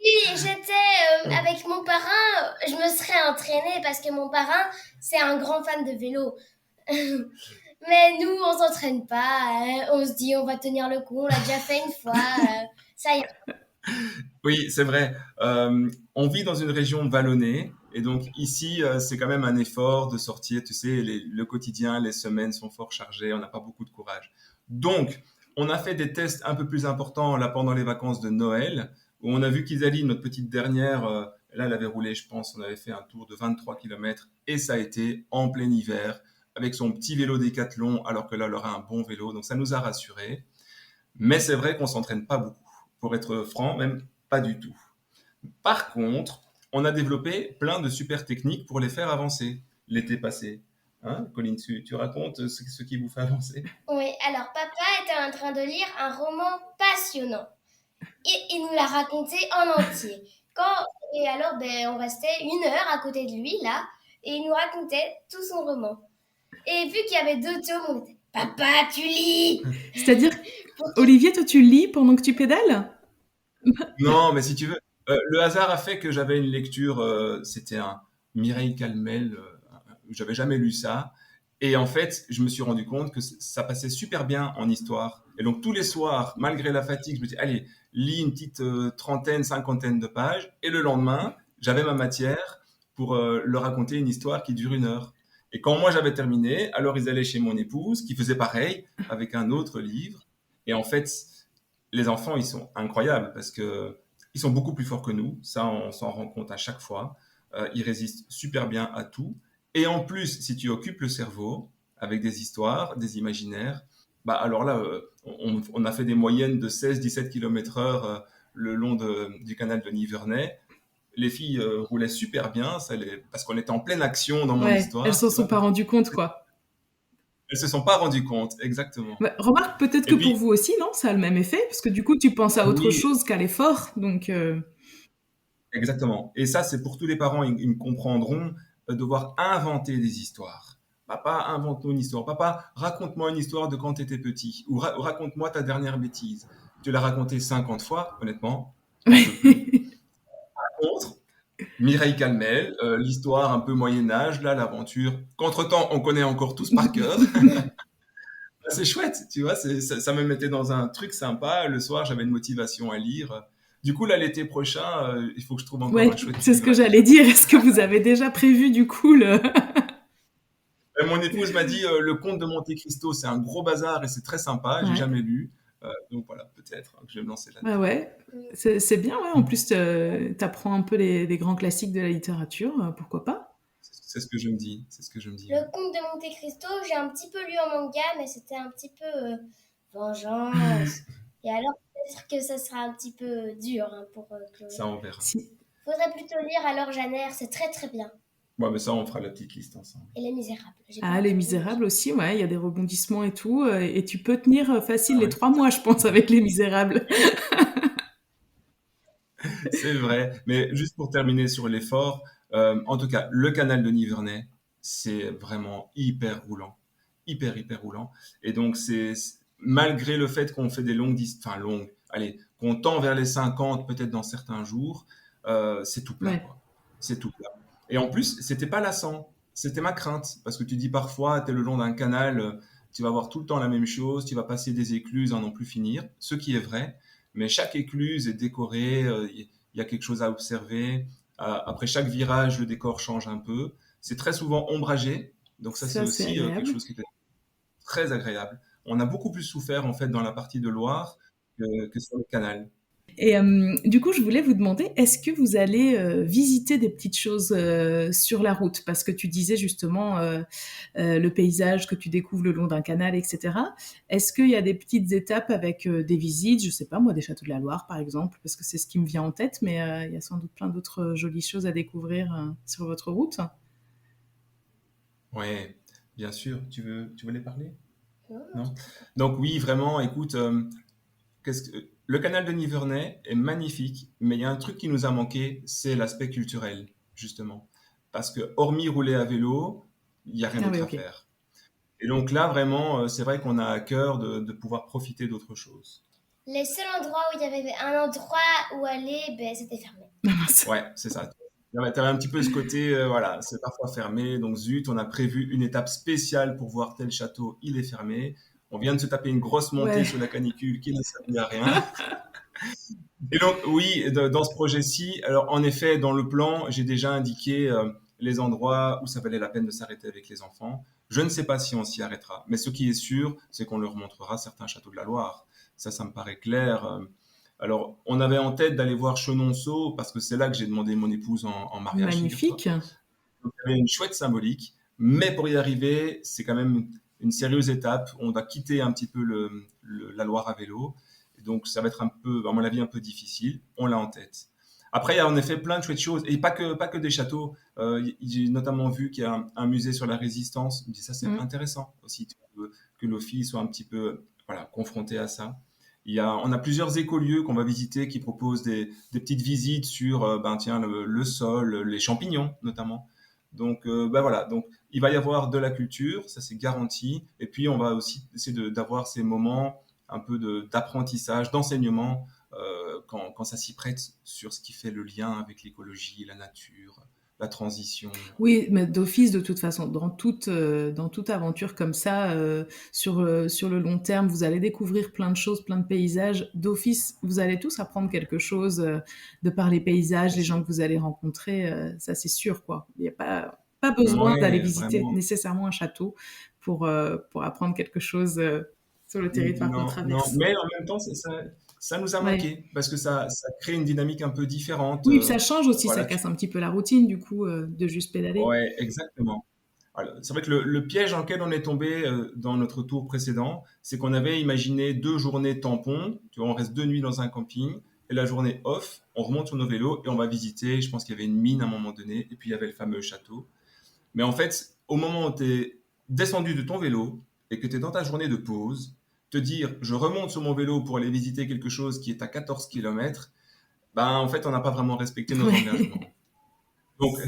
Si j'étais avec mon parrain, je me serais entraînée parce que mon parrain, c'est un grand fan de vélo. Mais nous, on s'entraîne pas. On se dit, on va tenir le coup. On l'a déjà fait une fois. Ça y est. Oui, c'est vrai. On vit dans une région vallonnée. Et donc ici, c'est quand même un effort de sortir. Tu sais, le quotidien, les semaines sont fort chargées. On n'a pas beaucoup de courage. Donc, on a fait des tests un peu plus importants là pendant les vacances de Noël, où on a vu qu'Isalie, notre petite dernière, Là, elle avait roulé, je pense, on avait fait un tour de 23 kilomètres et ça a été en plein hiver avec son petit vélo Décathlon, alors que là, elle aura un bon vélo. Donc, ça nous a rassurés. Mais c'est vrai qu'on s'entraîne pas beaucoup. Pour être franc, même pas du tout. Par contre, on a développé plein de super techniques pour les faire avancer l'été passé. Hein, Colline, tu racontes ce qui vous fait avancer? Oui, alors papa était en train de lire un roman passionnant. Et il nous l'a raconté en entier. Et alors, on restait 1 heure à côté de lui, là, et il nous racontait tout son roman. Et vu qu'il y avait 2 tomes, on était Papa, tu lis. C'est-à-dire, Olivier, toi, tu lis pendant que tu pédales? Non, mais si tu veux, le hasard a fait que j'avais une lecture, c'était un Mireille Calmel, j'avais jamais lu ça. Et en fait, je me suis rendu compte que ça passait super bien en histoire. Et donc tous les soirs, malgré la fatigue, je me dis, allez, lis une petite trentaine, cinquantaine de pages. Et le lendemain, j'avais ma matière pour leur raconter une histoire qui dure 1 heure. Et quand moi j'avais terminé, alors ils allaient chez mon épouse, qui faisait pareil avec un autre livre. Et en fait, les enfants, ils sont incroyables parce que ils sont beaucoup plus forts que nous. Ça, on s'en rend compte à chaque fois. Ils résistent super bien à tout. Et en plus, si tu occupes le cerveau avec des histoires, des imaginaires, bah alors là, on a fait des moyennes de 16-17 km/h le long du canal de Nivernais. Les filles roulaient super bien, parce qu'on était en pleine action dans mon Ouais, elles histoire, s'en tu sont vois. pas rendues compte, quoi. Elles se sont pas rendues compte, exactement. Ouais, remarque, peut-être Et que pour puis, vous aussi, non? Ça a le même effet, parce que du coup, tu penses à autre oui, chose qu'à l'effort, donc exactement. Et ça, c'est pour tous les parents, ils me comprendront, devoir inventer des histoires. Papa, invente-nous une histoire. Papa, raconte-moi une histoire de quand tu étais petit. Ou raconte-moi ta dernière bêtise. Tu l'as raconté 50 fois, honnêtement, t'en peux plus. Par contre, Mireille Calmel, l'histoire un peu Moyen-Âge, là, l'aventure, qu'entre-temps, on connaît encore tous par cœur. C'est chouette, tu vois, ça me mettait dans un truc sympa. Le soir, j'avais une motivation à lire. Du coup, là, l'été prochain, il faut que je trouve encore ouais, un chouette c'est ce livre que à j'allais lire. dire. Est-ce que vous avez déjà prévu, du coup, le... Mon épouse m'a dit Le Comte de Monte Cristo, c'est un gros bazar et c'est très sympa. J'ai Ouais, jamais lu. Donc voilà, peut-être que je vais me lancer bah là-dedans. ouais. C'est bien, ouais. En plus, t'apprends un peu les grands classiques de la littérature, pourquoi pas? C'est ce que je me dis. C'est ce que je me dis. Ouais. Le Comte de Monte Cristo, j'ai un petit peu lu en manga, mais c'était un petit peu vengeance. Et alors, peut-être que ça sera un petit peu dur pour Chloé. Ça, on verra. Si. Faudrait plutôt lire alors Janer, c'est très très bien. Bon, mais ça, on fera la petite liste ensemble. Et Les Misérables. J'ai pas Ah, Les encore lu. Misérables aussi, ouais, il y a des rebondissements et tout, et tu peux tenir facile Ah les ouais, 3 mois, je pense, avec Les Misérables. c'est vrai. Mais juste pour terminer sur l'effort, en tout cas, le canal de Nivernais, c'est vraiment hyper roulant. Hyper roulant. Et donc, malgré le fait qu'on fait des enfin longues, allez, qu'on tend vers les 50 peut-être dans certains jours, c'est tout plat, Ouais, quoi. C'est tout plat. Et en plus, c'était pas lassant. C'était ma crainte. Parce que tu dis parfois, tu es le long d'un canal, tu vas voir tout le temps la même chose, tu vas passer des écluses à n'en plus finir, ce qui est vrai. Mais chaque écluse est décorée, il y a quelque chose à observer. Après chaque virage, le décor change un peu. C'est très souvent ombragé. Donc ça, c'est ça c'est aussi quelque agréable. chose qui est très agréable. On a beaucoup plus souffert en fait dans la partie de Loire que sur le canal. Et du coup, je voulais vous demander, est-ce que vous allez visiter des petites choses sur la route? Parce que tu disais justement le paysage que tu découvres le long d'un canal, etc. Est-ce qu'il y a des petites étapes avec des visites, je sais pas moi, des châteaux de la Loire par exemple, parce que c'est ce qui me vient en tête, mais il y a sans doute plein d'autres jolies choses à découvrir sur votre route. Ouais, bien sûr. Tu veux les parler? Non, Non? Donc oui, vraiment, écoute, le canal de Nivernais est magnifique, mais il y a un truc qui nous a manqué, c'est l'aspect culturel, justement. Parce que hormis rouler à vélo, il n'y a rien Ah oui, d'autre à ok. faire. Et donc là, vraiment, c'est vrai qu'on a à cœur de pouvoir profiter d'autre chose. les seuls endroits où il y avait un endroit où aller, c'était fermé. Ouais, c'est ça. Tu avais un petit peu ce côté, voilà, c'est parfois fermé, donc zut, on a prévu une étape spéciale pour voir tel château, il est fermé. On vient de se taper une grosse montée Ouais, sur la canicule qui ne servait à rien. Et donc, oui, dans ce projet-ci, alors en effet, dans le plan, j'ai déjà indiqué les endroits où ça valait la peine de s'arrêter avec les enfants. Je ne sais pas si on s'y arrêtera, mais ce qui est sûr, c'est qu'on leur montrera certains châteaux de la Loire. Ça me paraît clair. Alors, on avait en tête d'aller voir Chenonceau parce que c'est là que j'ai demandé mon épouse en mariage, figure-toi. Magnifique. Donc, il y avait une chouette symbolique, mais pour y arriver, c'est quand même une sérieuse étape. On doit quitter un petit peu la Loire à vélo. Et donc, ça va être un peu, à mon avis, un peu difficile. On l'a en tête. Après, il y a en effet plein de chouettes choses, et pas que des châteaux. J'ai notamment vu qu'il y a un musée sur la Résistance. Je me dis, ça, c'est Mm. intéressant aussi, que l'Office soit un petit peu voilà, confronté à ça. On a plusieurs écolieux qu'on va visiter qui proposent des petites visites sur tiens, le sol, les champignons notamment. Donc, voilà. Donc, il va y avoir de la culture, ça c'est garanti. Et puis, on va aussi essayer d'avoir ces moments un peu d'apprentissage, d'enseignement, quand ça s'y prête sur ce qui fait le lien avec l'écologie, la nature, la transition. Oui, mais d'office, de toute façon, dans toute aventure comme ça, sur le long terme, vous allez découvrir plein de choses, plein de paysages. D'office, vous allez tous apprendre quelque chose de par les paysages, Bien les sûr. gens que vous allez rencontrer, ça c'est sûr, quoi. Il n'y a pas besoin d'aller Ouais, visiter vraiment. nécessairement un château pour apprendre quelque chose sur le territoire qu'on Non, non. traverse. Mais en même temps, ça nous a Ouais. manqué parce que ça crée une dynamique un peu différente. Oui, puis ça change aussi, ça Voilà, casse un petit peu la routine, du coup, de juste pédaler. ouais, exactement. Alors, c'est vrai que le piège dans lequel on est tombé dans notre tour précédent, c'est qu'on avait imaginé 2 journées tampons. Tu vois, on reste 2 nuits dans un camping et la journée off, on remonte sur nos vélos et on va visiter. Je pense qu'il y avait une mine à un moment donné et puis il y avait le fameux château. Mais en fait, au moment où tu es descendu de ton vélo et que tu es dans ta journée de pause, te dire je remonte sur mon vélo pour aller visiter quelque chose qui est à 14 kilomètres, ben en fait, on n'a pas vraiment respecté nos Ouais. engagements. Donc,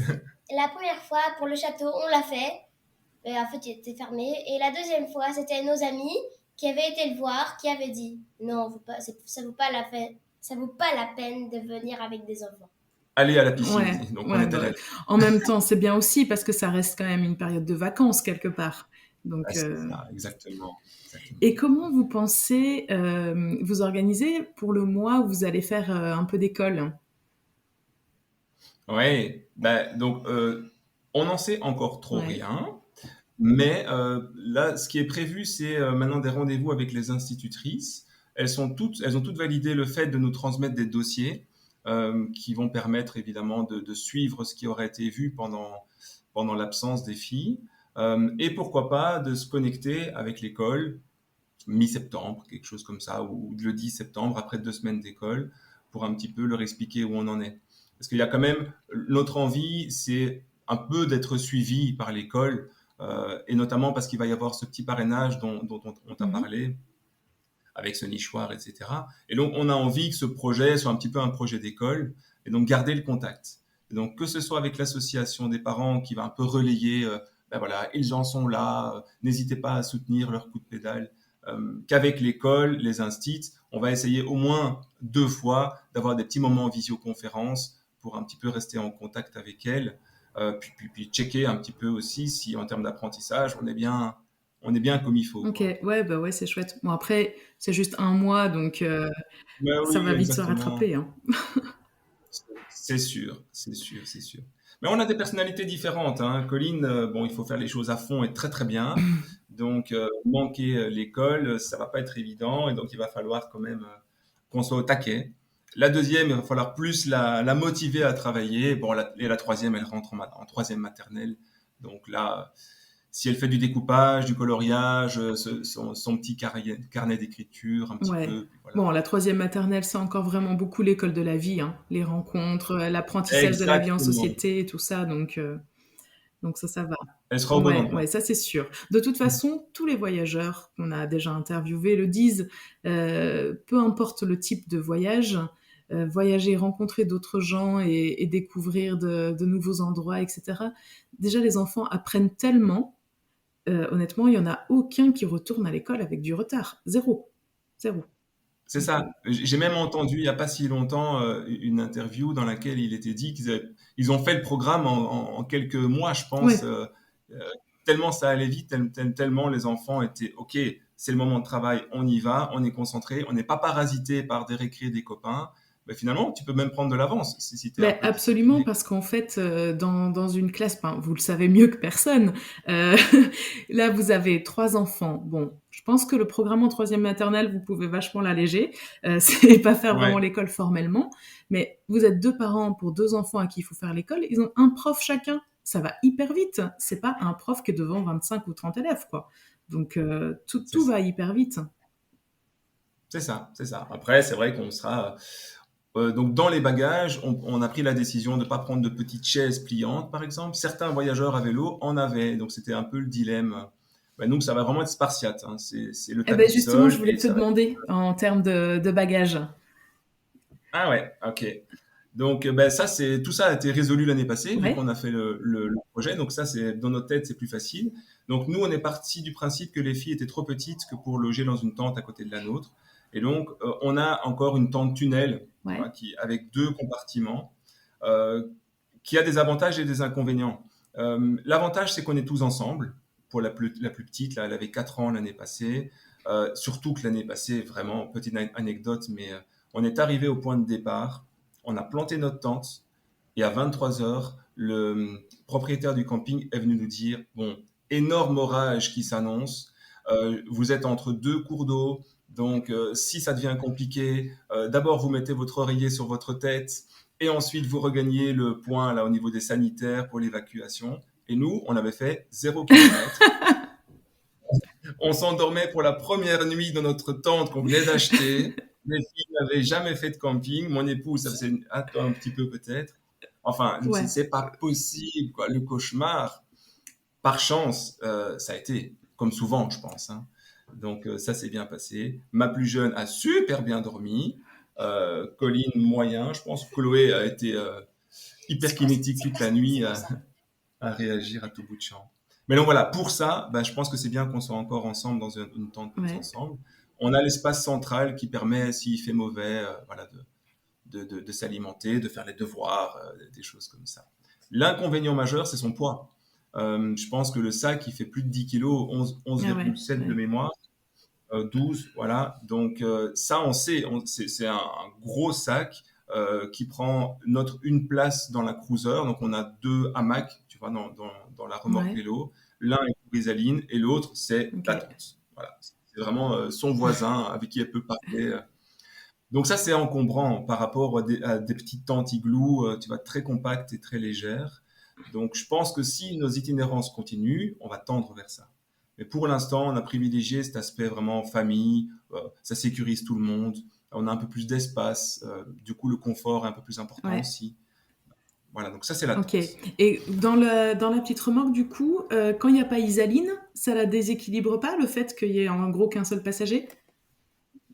La première fois, pour le château, on l'a fait. Mais en fait, il était fermé. Et la deuxième fois, c'était nos amis qui avaient été le voir, qui avaient dit non, ça vaut pas la peine, ça vaut pas la peine de venir avec des enfants. aller à la piscine. Ouais, Donc, on ouais, est bah, allé à ouais. la piscine. En même temps, c'est bien aussi parce que ça reste quand même une période de vacances quelque part. Ah, Donc, c'est ça, exactement. Exactement. et comment vous pensez vous organiser pour le mois où vous allez faire un peu d'école? Ouais, bah, donc on n'en sait encore trop Ouais. rien, mais là, ce qui est prévu, c'est maintenant des rendez-vous avec les institutrices. Elles ont toutes validé le fait de nous transmettre des dossiers qui vont permettre évidemment de suivre ce qui aurait été vu pendant l'absence des filles, et pourquoi pas de se connecter avec l'école mi-septembre, quelque chose comme ça, ou le 10 septembre, après 2 semaines d'école, pour un petit peu leur expliquer où on en est. Parce qu'il y a quand même, notre envie, c'est un peu d'être suivi par l'école, et notamment parce qu'il va y avoir ce petit parrainage dont on t'a Mhm. parlé, avec ce nichoir, etc. Et donc, on a envie que ce projet soit un petit peu un projet d'école, et donc garder le contact. Et donc, que ce soit avec l'association des parents qui va un peu relayer, ben voilà, ils en sont là, n'hésitez pas à soutenir leur coup de pédale, qu'avec l'école, les instits, on va essayer au moins 2 fois d'avoir des petits moments en visioconférence pour un petit peu rester en contact avec elles, puis checker un petit peu aussi si en termes d'apprentissage, on est bien comme il faut, Ok, quoi. ouais, bah ouais, c'est chouette. Bon, après, c'est juste un mois, donc Ben ça oui, va vite se exactement. rattraper, hein. C'est sûr, c'est sûr, c'est sûr. Mais on a des personnalités différentes, hein. Colline, bon, il faut faire les choses à fond et très très bien. Donc, manquer l'école, ça va pas être évident. Et donc, il va falloir quand même qu'on soit au taquet. La deuxième, il va falloir plus la motiver à travailler. Bon, et la troisième, elle rentre en troisième maternelle. Donc là, si elle fait du découpage, du coloriage, son petit carnet d'écriture, un petit Ouais. peu, puis voilà. Bon, la troisième maternelle, c'est encore vraiment beaucoup l'école de la vie, hein. Les rencontres, l'apprentissage de la vie en Exactement. société et tout ça, donc ça va. Elle sera au bon Ouais, ouais, endroit. ça c'est sûr. De toute façon, tous les voyageurs qu'on a déjà interviewés le disent, peu importe le type de voyage, voyager, rencontrer d'autres gens et découvrir de nouveaux endroits, etc. Déjà, les enfants apprennent tellement, honnêtement, il y en a aucun qui retourne à l'école avec du retard. Zéro. Zéro. C'est Donc, ça. J'ai même entendu il n'y a pas si longtemps une interview dans laquelle il était dit ils ont fait le programme en quelques mois, je pense, ouais, euh, tellement ça allait vite, tellement les enfants étaient OK, c'est le moment de travail, on y va, on est concentré, on n'est pas parasité par des récrés des copains. mais finalement, tu peux même prendre de l'avance si tu es un Ben, peu absolument, discipliné. parce qu'en fait, dans une classe, ben, vous le savez mieux que personne, euh, là, vous avez 3 enfants. Bon, je pense que le programme en troisième maternelle, vous pouvez vachement l'alléger. C'est pas faire vraiment Ouais, l'école formellement, mais vous êtes 2 parents pour 2 enfants à qui il faut faire l'école. Ils ont un prof chacun. Ça va hyper vite. C'est pas un prof qui est devant 25 ou 30 élèves, quoi. Donc, c'est tout ça. va hyper vite. C'est ça, c'est ça. Après, c'est vrai qu'on sera. Donc, dans les bagages, on a pris la décision de ne pas prendre de petites chaises pliantes, par exemple. Certains voyageurs à vélo en avaient, donc c'était un peu le dilemme. Ben, nous, ça va vraiment être spartiate, hein. C'est le Eh ben, tapis de justement, je sol voulais et te ça va. demander en termes de bagages. Ah ouais, ok. Donc, ben, ça, tout ça a été résolu l'année passée, vu qu'on Ouais, a fait le projet. Donc, ça, c'est dans notre tête, c'est plus facile. Donc, nous, on est parti du principe que les filles étaient trop petites que pour loger dans une tente à côté de la nôtre. Et donc, on a encore une tente tunnel, tu vois, ouais, avec 2 compartiments, euh, qui a des avantages et des inconvénients. L'avantage, c'est qu'on est tous ensemble. Pour la plus petite, là, elle avait 4 ans l'année passée. Surtout que l'année passée, vraiment, petite anecdote, mais on est arrivé au point de départ, on a planté notre tente, et à 23 heures, le propriétaire du camping est venu nous dire, bon, énorme orage qui s'annonce, vous êtes entre 2 cours d'eau, donc si ça devient compliqué, d'abord vous mettez votre oreiller sur votre tête, et ensuite vous regagnez le point là au niveau des sanitaires pour l'évacuation. Et nous, on avait fait 0 km. On s'endormait pour la première nuit dans notre tente qu'on venait d'acheter. Les filles n'avaient jamais fait de camping. Mon épouse, ça faisait un petit peu peut-être. Enfin, je me suis dit, ouais. c'est pas possible, quoi. Le cauchemar, par chance, ça a été comme souvent, je pense, hein. Donc, ça s'est bien passé. Ma plus jeune a super bien dormi. Colline, moyen. Je pense que Chloé a été hyperkinétique toute la nuit à réagir à tout bout de champ. Mais donc voilà, pour ça, bah, je pense que c'est bien qu'on soit encore ensemble dans une tente tous Ouais. ensemble. On a l'espace central qui permet, s'il fait mauvais, voilà, de s'alimenter, de faire les devoirs, des choses comme ça. L'inconvénient majeur, c'est son poids. Je pense que le sac, il fait plus de 10 kilos, Ah ouais, 11,7 de ouais. mémoire, 12, voilà. Donc ça, on sait, c'est un gros sac qui prend une place dans la cruiser. Donc on a 2 hamacs, tu vois, dans la remorque Ouais, vélo. L'un est pour Isaline et l'autre, c'est ok. la tante. Voilà. C'est vraiment son voisin avec qui elle peut parler. Donc ça, c'est encombrant par rapport à des petites tentes igloo, tu vois, très compactes et très légères. Donc je pense que si nos itinérances continuent, on va tendre vers ça. Mais pour l'instant, on a privilégié cet aspect vraiment famille, ça sécurise tout le monde, on a un peu plus d'espace, du coup le confort est un peu plus important Ouais, aussi. Voilà, donc ça c'est la ok. tente. Et dans la petite remorque, du coup, quand il n'y a pas Isaline, ça la déséquilibre pas, le fait qu'il y ait en gros qu'un seul passager?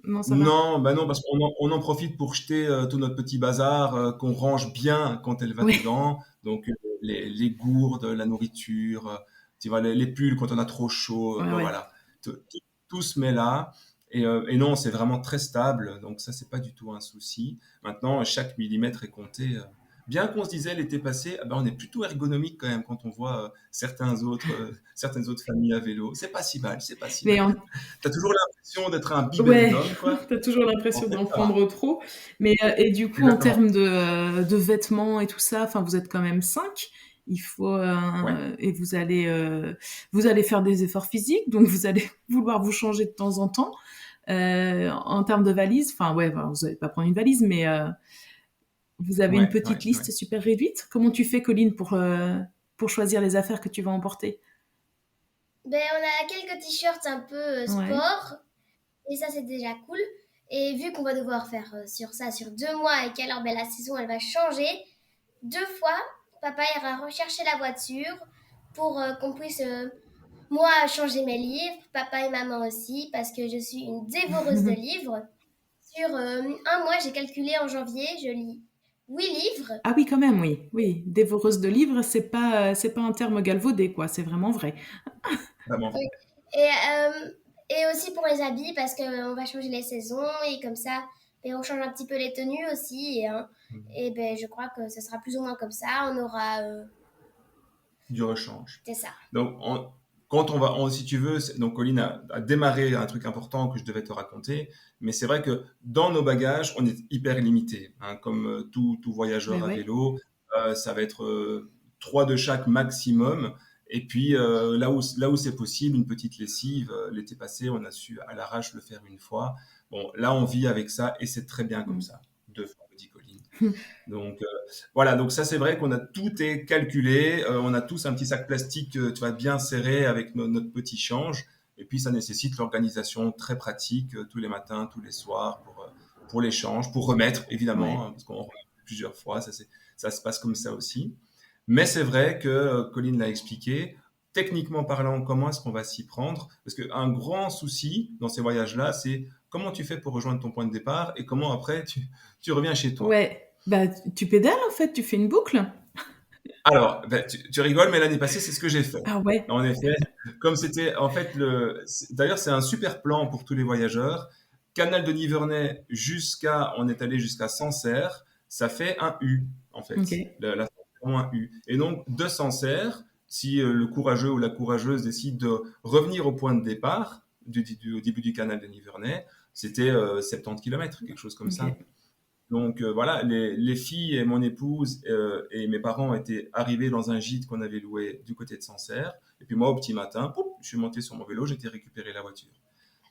Non, ça va. Non, bah non, parce qu'on en profite pour jeter tout notre petit bazar qu'on range bien quand elle va Oui, dedans. Donc les gourdes, la nourriture, tu vois, les pulls quand on a trop chaud, ouais, bah ouais. voilà, tout se met là. Et non, c'est vraiment très stable, donc ça c'est pas du tout un souci. Maintenant, chaque millimètre est compté. Bien qu'on se disait l'été passé, ah ben, on est plutôt ergonomique quand même quand on voit certaines autres familles à vélo. C'est pas si mal, c'est pas si Mais mal. en, T'as toujours l'impression d'être un ouais, bibendum, quoi. t'as toujours En l'impression fait, d'en ça va. prendre trop. Mais et du coup, en Exactement. termes de vêtements et tout ça, enfin, vous êtes quand même 5. Il faut Ouais. et vous allez faire des efforts physiques, donc vous allez vouloir vous changer de temps en temps. En termes de valise, enfin ouais, enfin, vous n'allez pas prendre une valise, mais vous avez une Ouais, petite ouais, ouais. liste super réduite. Comment tu fais, Colline, pour choisir les affaires que tu vas emporter? Ben, on a quelques t-shirts un peu Ouais, sport, et ça, c'est déjà cool. Et vu qu'on va devoir faire sur ça sur 2 mois et qu'alors ben, la saison, elle va changer, 2 fois, papa ira rechercher la voiture pour qu'on puisse, moi, changer mes livres, papa et maman aussi, parce que je suis une dévoreuse de livres. Sur un mois, j'ai calculé en janvier, je lis 8 livres. ah oui, quand même, oui, oui. Dévoreuse de livres, c'est pas un terme galvaudé, quoi. C'est vraiment vrai. Vraiment. Oui. Et aussi pour les habits, parce qu'on va changer les saisons, et comme ça, ben, on change un petit peu les tenues aussi. Et ben, je crois que ce sera plus ou moins comme ça. On aura... Du rechange. c'est ça. Donc, quand si tu veux, donc Colline a démarré un truc important que je devais te raconter, mais c'est vrai que dans nos bagages, on est hyper limité, hein, comme tout Mais voyageur à ouais. vélo, ça va être 3 de chaque maximum. Et puis là où c'est possible, une petite lessive. L'été passé, on a su à l'arrache le faire une fois. Bon, là, on vit avec ça et c'est très bien comme Mm. ça. 2 fois, me dit Colline. Donc voilà, donc ça c'est vrai qu'on a tout est calculé, on a tous un petit sac plastique, tu vois, bien serré avec notre petit change, et puis ça nécessite l'organisation très pratique tous les matins, tous les soirs pour l'échange, pour remettre évidemment, Ouais. hein, parce qu'on remet plusieurs fois, ça se passe comme ça aussi. Mais c'est vrai que Colline l'a expliqué. Techniquement parlant, comment est-ce qu'on va s'y prendre? Parce qu'un grand souci dans ces voyages-là, c'est comment tu fais pour rejoindre ton point de départ et comment après tu reviens chez toi. Ouais. Bah, tu pédales en fait, tu fais une boucle. Alors, ben, tu rigoles, mais l'année passée, c'est ce que j'ai fait. Ah ouais. En effet, comme c'était, en fait, d'ailleurs, c'est un super plan pour tous les voyageurs. Canal de Nivernais on est allé jusqu'à Sancerre, ça fait un U, en Ok. fait. La c'est vraiment un U. Et donc, de Sancerre, si le courageux ou la courageuse décide de revenir au point de départ, au début du canal de Nivernais, c'était 70 km, quelque chose comme ça. Ok. Donc voilà, les filles et mon épouse et mes parents étaient arrivés dans un gîte qu'on avait loué du côté de Sancerre. Et puis moi, au petit matin, pouf, je suis monté sur mon vélo, j'étais récupérer la voiture.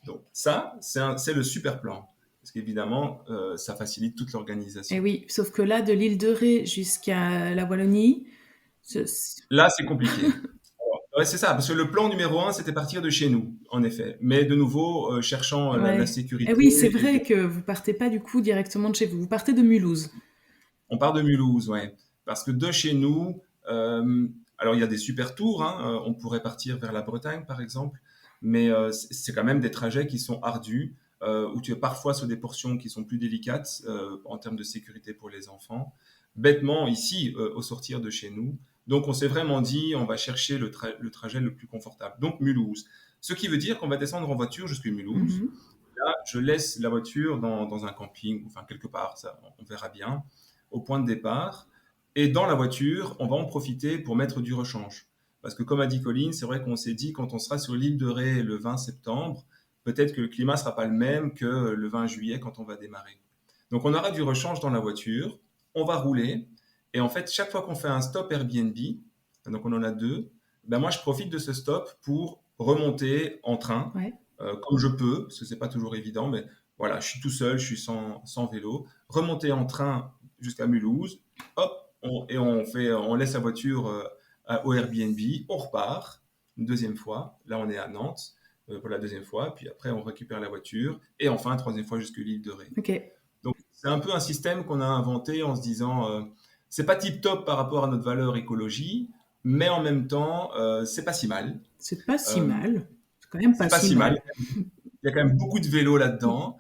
Donc ça, c'est le super plan. Parce qu'évidemment, ça facilite toute Et l'organisation. oui, sauf que là, de l'île de Ré jusqu'à la Wallonie, ce- Là, c'est compliqué. Ouais, c'est ça, parce que le plan numéro un, c'était partir de chez nous, en effet. Mais de nouveau, cherchant la ouais. Et sécurité, oui, c'est et vrai que vous partez pas du coup directement de chez vous. Vous partez de Mulhouse. on part de Mulhouse, ouais. Parce que de chez nous, alors il y a des super tours, hein, on pourrait partir vers la Bretagne, par exemple, mais c'est quand même des trajets qui sont ardus, où tu es parfois sur des portions qui sont plus délicates en termes de sécurité pour les enfants. Bêtement, ici, au sortir de chez nous, donc on s'est vraiment dit, on va chercher le trajet le plus confortable. Donc Mulhouse. Ce qui veut dire qu'on va descendre en voiture jusqu'à Mulhouse. Mhm. Là, je laisse la voiture dans un camping, enfin quelque part, ça, on verra bien, au point de départ. Et dans la voiture, on va en profiter pour mettre du rechange. Parce que comme a dit Colline, c'est vrai qu'on s'est dit, quand on sera sur l'île de Ré le 20 septembre, peut-être que le climat ne sera pas le même que le 20 juillet quand on va démarrer. Donc on aura du rechange dans la voiture, on va rouler, et en fait, chaque fois qu'on fait un stop Airbnb, donc on en a 2, ben moi je profite de ce stop pour remonter en train Ouais. comme je peux, parce que c'est pas toujours évident, mais voilà, je suis tout seul, je suis sans vélo, remonter en train jusqu'à Mulhouse, hop, on laisse la voiture au Airbnb, on repart une deuxième fois, là on est à Nantes pour la deuxième fois, puis après on récupère la voiture, et enfin troisième fois jusqu'à l'île de Ré. Ok. Donc c'est un peu un système qu'on a inventé en se disant, c'est pas tip top par rapport à notre valeur écologie, mais en même temps, c'est pas si mal. C'est pas si Euh, mal. C'est quand même c'est pas pas si si mal. mal. Il y a quand même beaucoup de vélos là-dedans.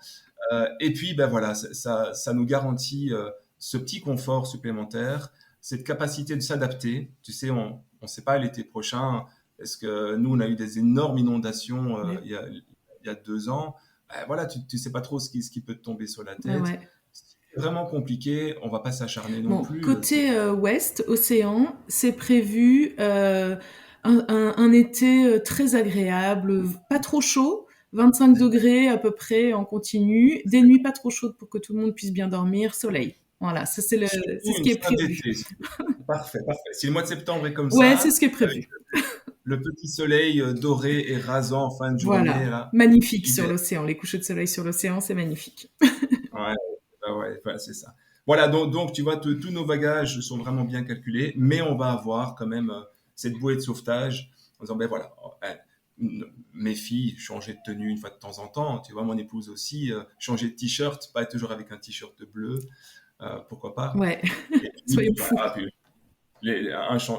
Et puis, ben voilà, ça nous garantit ce petit confort supplémentaire, cette capacité de s'adapter. Tu sais, on ne sait pas l'été prochain, est-ce que nous, on a eu des énormes inondations Ouais. il y a 2 ans. Ben voilà, tu ne sais pas trop ce qui peut te tomber sur la Ah tête. ouais. C'est vraiment compliqué, on va pas s'acharner non Bon, plus. côté ouest, océan, c'est prévu un été très agréable, pas trop chaud, 25 degrés à peu près en continu, des nuits pas trop chaudes pour que tout le monde puisse bien dormir, soleil. Voilà, ça c'est Surtout ce une qui est fin prévu. d'été. Parfait, parfait. Si le mois de septembre est comme Ouais, c'est ça, ce qui est prévu. le petit soleil doré et rasant en fin de journée, Voilà, là, magnifique sur idéal. l'océan. Les couchers de soleil sur l'océan, c'est magnifique. Ouais, ouais, ouais, c'est ça. Voilà, donc tu vois, tous nos bagages sont vraiment bien calculés, mais on va avoir quand même cette bouée de sauvetage en disant, ben voilà, mes filles, changer de tenue une fois de temps en temps, tu vois, mon épouse aussi, changer de t-shirt, pas être toujours avec un t-shirt bleu, pourquoi pas. Ouais, Et puis, soyons fous. voilà, puis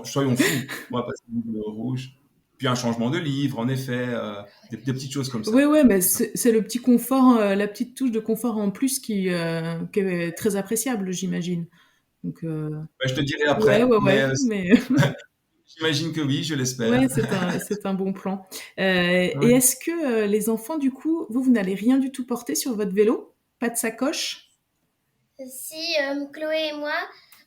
soyons fous, moi, passer le rouge, puis un changement de livre, en effet, des petites choses comme Ouais, ça. ouais, mais c'est le petit confort, la petite touche de confort en plus qui est très appréciable, j'imagine. Donc, Ben, je te dirai ouais, après, ouais, mais ouais, mais j'imagine que oui, je ouais, l'espère. c'est un bon plan. Et Ouais. est-ce que les enfants, du coup, vous n'allez rien du tout porter sur votre vélo? Pas de sacoche? Si Chloé et moi,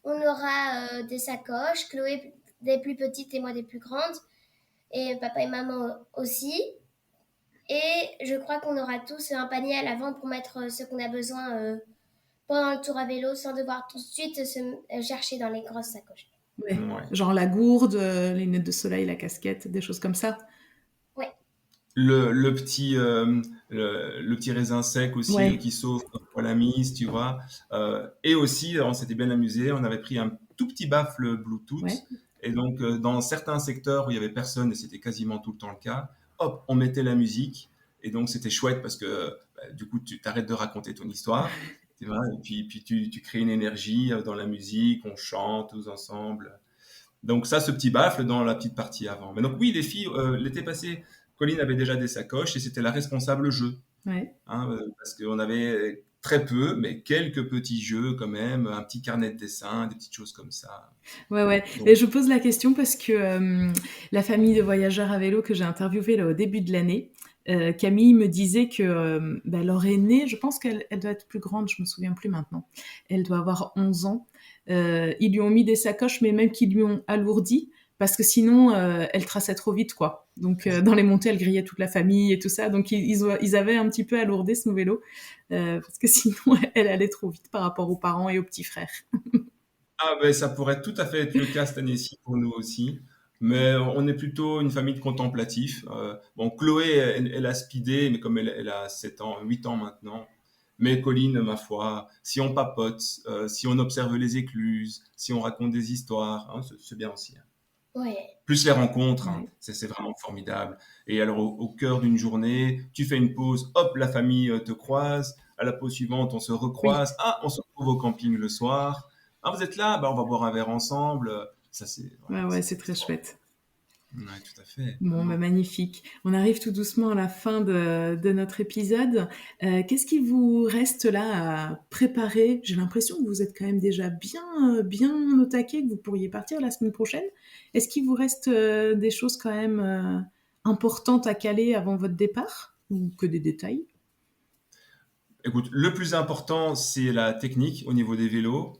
on aura des sacoches, Chloé des plus petites et moi des plus grandes. et papa et maman aussi. Et je crois qu'on aura tous un panier à l'avant pour mettre ce qu'on a besoin pendant le tour à vélo sans devoir tout de suite chercher dans les grosses sacoches. Ouais. Ouais. Genre la gourde, les lunettes de soleil, la casquette, des choses comme ça. Ouais. Le petit raisin sec aussi Ouais. qui sauve pour la mise, tu vois. Et aussi, on s'était bien amusé, on avait pris un tout petit baffle Bluetooth. Ouais. Et donc, dans certains secteurs où il y avait personne, et c'était quasiment tout le temps le cas, hop, on mettait la musique. Et donc, c'était chouette parce que du coup, tu t'arrêtes de raconter ton histoire. Tu vois, et puis tu crées une énergie dans la musique, on chante tous ensemble. Donc ça, ce petit baffle dans la petite partie avant. Mais donc oui, les filles, l'été passé, Colline avait déjà des sacoches et c'était la responsable jeu. Ouais. Hein, parce qu'on avait très peu, mais quelques petits jeux quand même, un petit carnet de dessin, des petites choses comme ça. Ouais. Donc, Et je pose la question parce que la famille de voyageurs à vélo que j'ai interviewée là, au début de l'année, Camille me disait que leur aînée, je pense qu'elle doit être plus grande, je me souviens plus maintenant, elle doit avoir 11 ans. Ils lui ont mis des sacoches, mais même qu'ils lui ont alourdi, parce que sinon, elle traçait trop vite, quoi. Donc, dans les montées, elle grillait toute la famille et tout ça. Donc, ils avaient un petit peu alourdi ce nouveau vélo, parce que sinon, elle allait trop vite par rapport aux parents et aux petits frères. ah ben ça pourrait tout à fait être le cas cette année-ci pour nous aussi. Mais on est plutôt une famille de contemplatifs. Bon, Chloé, elle a speedé, mais comme elle a 7 ans, 8 ans maintenant. Mais Colline, ma foi, si on papote, si on observe les écluses, si on raconte des histoires, hein, c'est bien aussi. Hein. Ouais. Plus les rencontres, hein, Ouais. c'est vraiment formidable. Et alors, au cœur d'une journée, tu fais une pause, hop, la famille te croise. À la pause suivante, on se Oui. recroise. Ah, on se retrouve au camping le soir. Ah, vous êtes là? Bah, on va boire un verre ensemble. Ça, c'est voilà, Ouais, c'est c'est très extraordinaire. chouette. Ouais, tout à fait. Bon, Non. magnifique. On arrive tout doucement à la fin de notre épisode. Qu'est-ce qui vous reste là à préparer? J'ai l'impression que vous êtes quand même déjà bien au taquet, que vous pourriez partir la semaine prochaine. Est-ce qu'il vous reste des choses quand même importantes à caler avant votre départ? Ou que des détails? Écoute, le plus important, c'est la technique au niveau des vélos.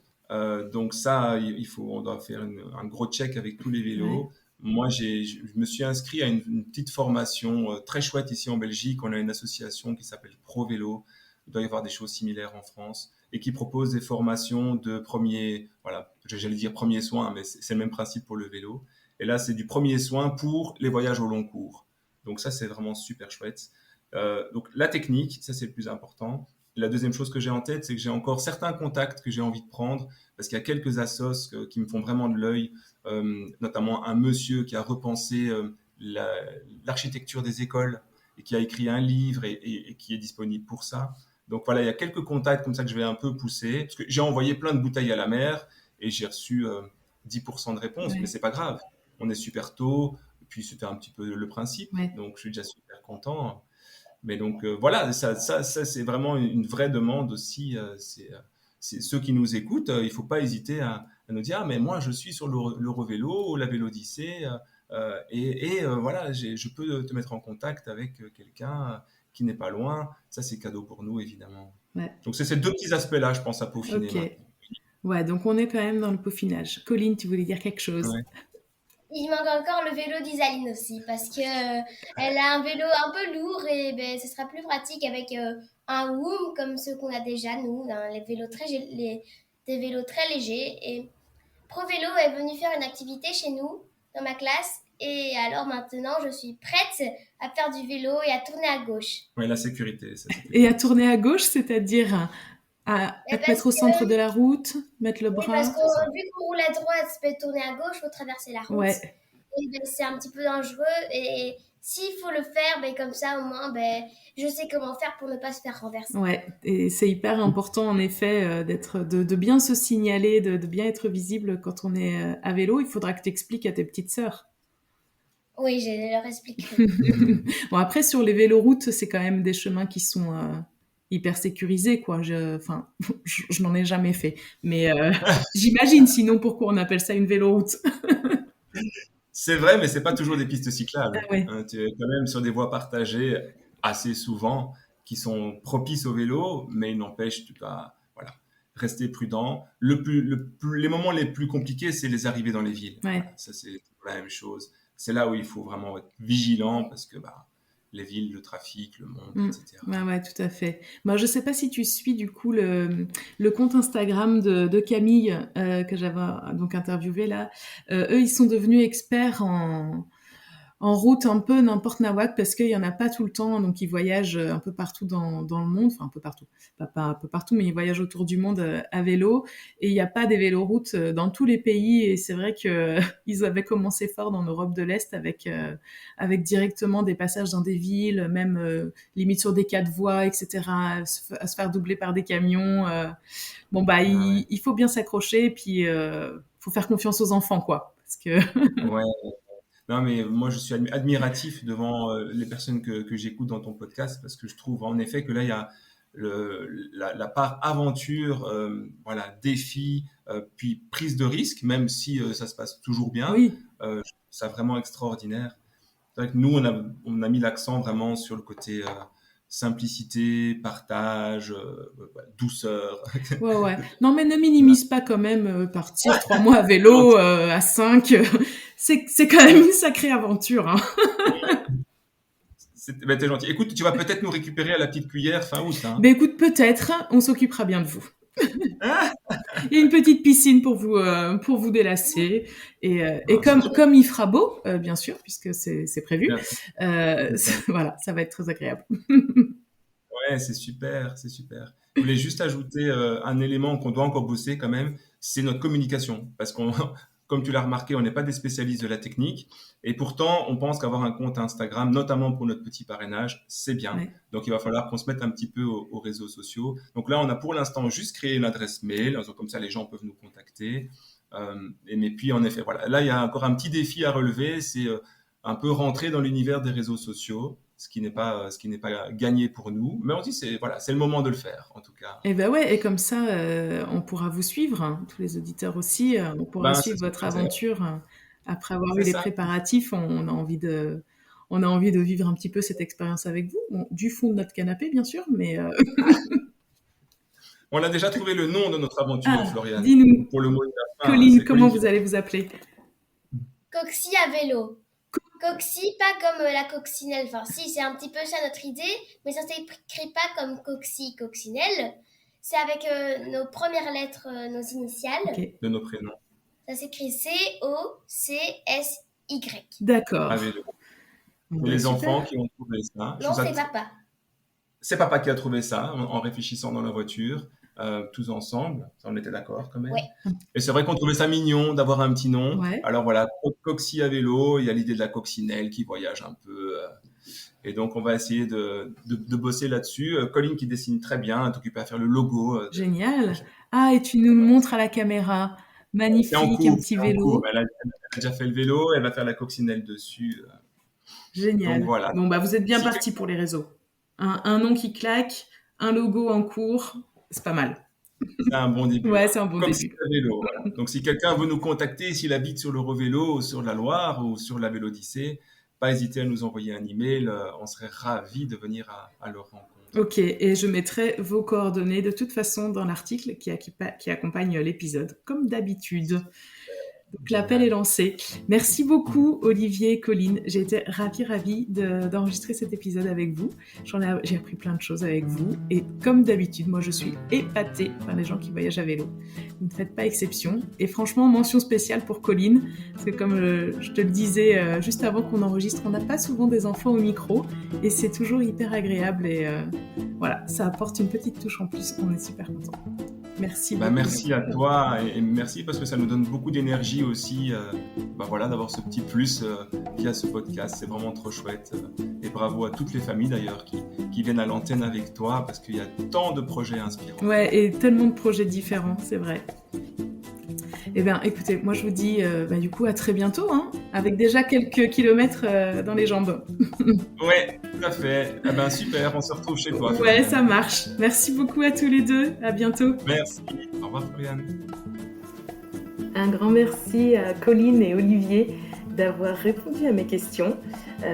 Donc ça, on doit faire un gros check avec tous les Ouais. vélos. Moi, je me suis inscrit à une petite formation très chouette ici en Belgique. On a une association qui s'appelle Pro Vélo. Il doit y avoir des choses similaires en France et qui propose des formations de premier, voilà, j'allais dire premier soin, mais c'est le même principe pour le vélo. Et là, c'est du premier soin pour les voyages au long cours. Donc ça, c'est vraiment super chouette. Donc la technique, ça c'est le plus important. La deuxième chose que j'ai en tête, c'est que j'ai encore certains contacts que j'ai envie de prendre, parce qu'il y a quelques assos qui me font vraiment de l'œil, notamment un monsieur qui a repensé l'architecture des écoles et qui a écrit un livre et qui est disponible pour ça. Donc voilà, il y a quelques contacts comme ça que je vais un peu pousser, parce que j'ai envoyé plein de bouteilles à la mer et j'ai reçu 10% de réponses, mais Ouais. c'est pas grave. On est super tôt, et puis c'était un petit peu le principe, Ouais. donc je suis déjà super content. Mais donc voilà, ça c'est vraiment une vraie demande aussi. C'est ceux qui nous écoutent, il ne faut pas hésiter à nous dire ah mais moi je suis sur l'Eurovélo ou la Vélodyssée voilà, je peux te mettre en contact avec quelqu'un qui n'est pas loin. Ça c'est cadeau pour nous évidemment. Ouais. Donc c'est ces deux petits aspects-là, je pense, à peaufiner Ok. maintenant. Ouais, donc on est quand même dans le peaufinage. Colline, tu voulais dire quelque chose? Ouais. Il manque encore le vélo d'Isaline aussi parce que elle a un vélo un peu lourd et ben, ce sera plus pratique avec un Woom comme ceux qu'on a déjà nous, hein, des vélos très légers. Et ProVélo est venu faire une activité chez nous dans ma classe et alors maintenant je suis prête à faire du vélo et à tourner à gauche. Ouais, la sécurité, ça c'était Et à bien. tourner à gauche, c'est-à-dire à Et te mettre parce au que centre de la route, mettre le Oui, parce bras. que vu qu'on roule à droite, peut tourner à gauche, faut traverser la route. Ouais, Et ben, c'est un petit peu dangereux. Et s'il faut le faire, ben, comme ça, au moins, ben, je sais comment faire pour ne pas se faire renverser. ouais. Et c'est hyper important, en effet, de bien se signaler, de bien être visible quand on est à vélo. Il faudra que tu expliques à tes petites sœurs. Oui, je leur expliquerai. Bon, après, sur les véloroutes, c'est quand même des chemins qui sont hyper sécurisés, quoi. Enfin, je n'en ai jamais fait. Mais j'imagine, sinon, pourquoi on appelle ça une véloroute? C'est vrai, mais c'est pas toujours des pistes Ah cyclables. ouais, Hein. Tu es quand même sur des voies partagées assez souvent qui sont propices au vélo, mais il n'empêche, tu dois voilà, rester prudent. Les moments les plus compliqués, c'est les arrivées dans les villes. ouais. Voilà, ça, c'est la même chose. c'est là où il faut vraiment être vigilant parce que les villes, le trafic, le monde, etc. Ouais, tout à fait. Moi, je sais pas si tu suis du coup le compte Instagram de Camille que j'avais donc interviewé là. Eux, ils sont devenus experts en route un peu n'importe nawak parce qu'il y en a pas tout le temps, donc ils voyagent un peu partout dans le monde, enfin un peu partout, pas un peu partout, mais ils voyagent autour du monde à vélo, et il n'y a pas des véloroutes dans tous les pays, et c'est vrai que ils avaient commencé fort dans l'Europe de l'Est avec directement des passages dans des villes, même limite sur des 4 voies, etc., à se faire doubler par des camions. Il faut bien s'accrocher, et puis faut faire confiance aux enfants, quoi, parce que Ouais. Non, mais moi, je suis admiratif devant les personnes que j'écoute dans ton podcast parce que je trouve en effet que là, il y a la part aventure, défi, puis prise de risque, même si ça se passe toujours bien. oui. Je trouve ça vraiment extraordinaire. C'est vrai que nous, on a mis l'accent vraiment sur le côté simplicité, partage, douceur. Ouais. Non, mais ne minimise pas quand même partir 3 mois à vélo à 5. C'est quand même une sacrée aventure. Hein. T'es gentil. Écoute, tu vas peut-être nous récupérer à la petite cuillère fin août. Hein. Ben écoute, peut-être, on s'occupera bien de vous. Il y a une petite piscine pour vous délasser. Et comme il fera beau, bien sûr, puisque c'est prévu, voilà, ça va être très agréable. Ouais, c'est super, c'est super. Je voulais juste ajouter un élément qu'on doit encore bosser quand même, c'est notre communication. Parce qu'on, comme tu l'as remarqué, on n'est pas des spécialistes de la technique. Et pourtant, on pense qu'avoir un compte Instagram, notamment pour notre petit parrainage, c'est bien. Ouais. Donc, il va falloir qu'on se mette un petit peu aux réseaux sociaux. Donc là, on a pour l'instant juste créé une adresse mail. Comme ça, les gens peuvent nous contacter. Mais puis, en effet, voilà. Là, il y a encore un petit défi à relever. C'est un peu rentrer dans l'univers des réseaux sociaux. Ce qui n'est pas gagné pour nous, mais on dit c'est le moment de le faire en tout cas. Et ben ouais, et comme ça on pourra vous suivre, hein, tous les auditeurs aussi, on pourra suivre votre aventure après avoir eu les préparatifs. On a envie de vivre un petit peu cette expérience avec vous, bon, du fond de notre canapé bien sûr, mais on a déjà trouvé le nom de notre aventure, Floriane. Dis-nous, pour le mot de la fin, Colline, comment vous allez vous appeler? Coxy à vélo. Coxy, pas comme la coccinelle. Enfin, si, c'est un petit peu ça notre idée, mais ça s'écrit pas comme Coxy, coccinelle. C'est avec nos premières lettres, nos initiales. De nos prénoms. Ça s'écrit C-O-C-S-Y. D'accord. Les enfants qui ont trouvé ça. Non, c'est papa. C'est papa qui a trouvé ça en réfléchissant dans la voiture. Tous ensemble, ça, on était d'accord quand même. Ouais. Et c'est vrai qu'on trouvait ça mignon d'avoir un petit nom. Ouais. Alors voilà, Coxy à vélo, il y a l'idée de la coccinelle qui voyage un peu. Et donc on va essayer de bosser là-dessus. Colline qui dessine très bien, est occupée à faire le logo. Génial. Ah, et tu nous le montres à la caméra. Magnifique, un petit vélo. Elle a déjà fait le vélo, elle va faire la coccinelle dessus. Génial. Donc voilà. Bon, vous êtes bien partis pour les réseaux. Un nom qui claque, un logo en cours. C'est pas mal. C'est un bon début. Ouais, c'est un bon début. Vélo, voilà. Donc, si quelqu'un veut nous contacter, s'il habite sur l'Eurovélo, ou sur la Loire, ou sur la Vélodyssée, pas hésiter à nous envoyer un email. On serait ravis de venir à leur rencontre. Ok, et je mettrai vos coordonnées de toute façon dans l'article qui accompagne l'épisode, comme d'habitude. Donc l'appel est lancé. Merci beaucoup Olivier, Colline. J'ai été ravie d'enregistrer cet épisode avec vous. J'ai appris plein de choses avec vous. Et comme d'habitude, moi je suis épatée par les gens qui voyagent à vélo. Vous ne faites pas exception. Et franchement, mention spéciale pour Colline. Parce que comme je te le disais juste avant qu'on enregistre, on n'a pas souvent des enfants au micro. Et c'est toujours hyper agréable. Et voilà, ça apporte une petite touche en plus. On est super contents. Merci beaucoup. Merci à toi et merci parce que ça nous donne beaucoup d'énergie aussi d'avoir ce petit plus via ce podcast. C'est vraiment trop chouette. Et bravo à toutes les familles d'ailleurs qui viennent à l'antenne avec toi parce qu'il y a tant de projets inspirants. Ouais, et tellement de projets différents, c'est vrai. Eh bien, écoutez, moi je vous dis du coup à très bientôt, hein, avec déjà quelques kilomètres dans les jambes. Ouais, tout à fait. Eh ben super, on se retrouve chez toi. Ouais, ça marche. Merci beaucoup à tous les deux. À bientôt. Merci. Au revoir, Floriane. Un grand merci à Colline et Olivier d'avoir répondu à mes questions,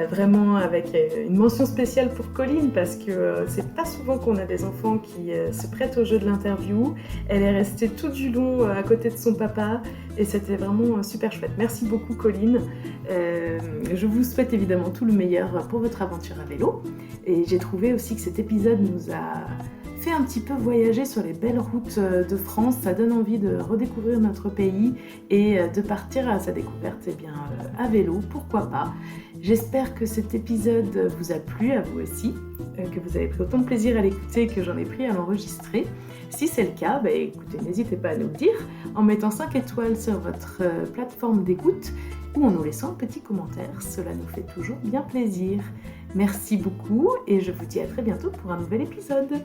vraiment avec une mention spéciale pour Colline parce que c'est pas souvent qu'on a des enfants qui se prêtent au jeu de l'interview. Elle est restée tout du long à côté de son papa et c'était vraiment super chouette. Merci beaucoup Colline. Je vous souhaite évidemment tout le meilleur pour votre aventure à vélo et j'ai trouvé aussi que cet épisode nous a fait un petit peu voyager sur les belles routes de France. Ça donne envie de redécouvrir notre pays et de partir à sa découverte à vélo, pourquoi pas. J'espère que cet épisode vous a plu, à vous aussi, que vous avez pris autant de plaisir à l'écouter que j'en ai pris à l'enregistrer. Si c'est le cas, écoutez, n'hésitez pas à nous le dire en mettant 5 étoiles sur votre plateforme d'écoute ou en nous laissant un petit commentaire. Cela nous fait toujours bien plaisir. Merci beaucoup et je vous dis à très bientôt pour un nouvel épisode.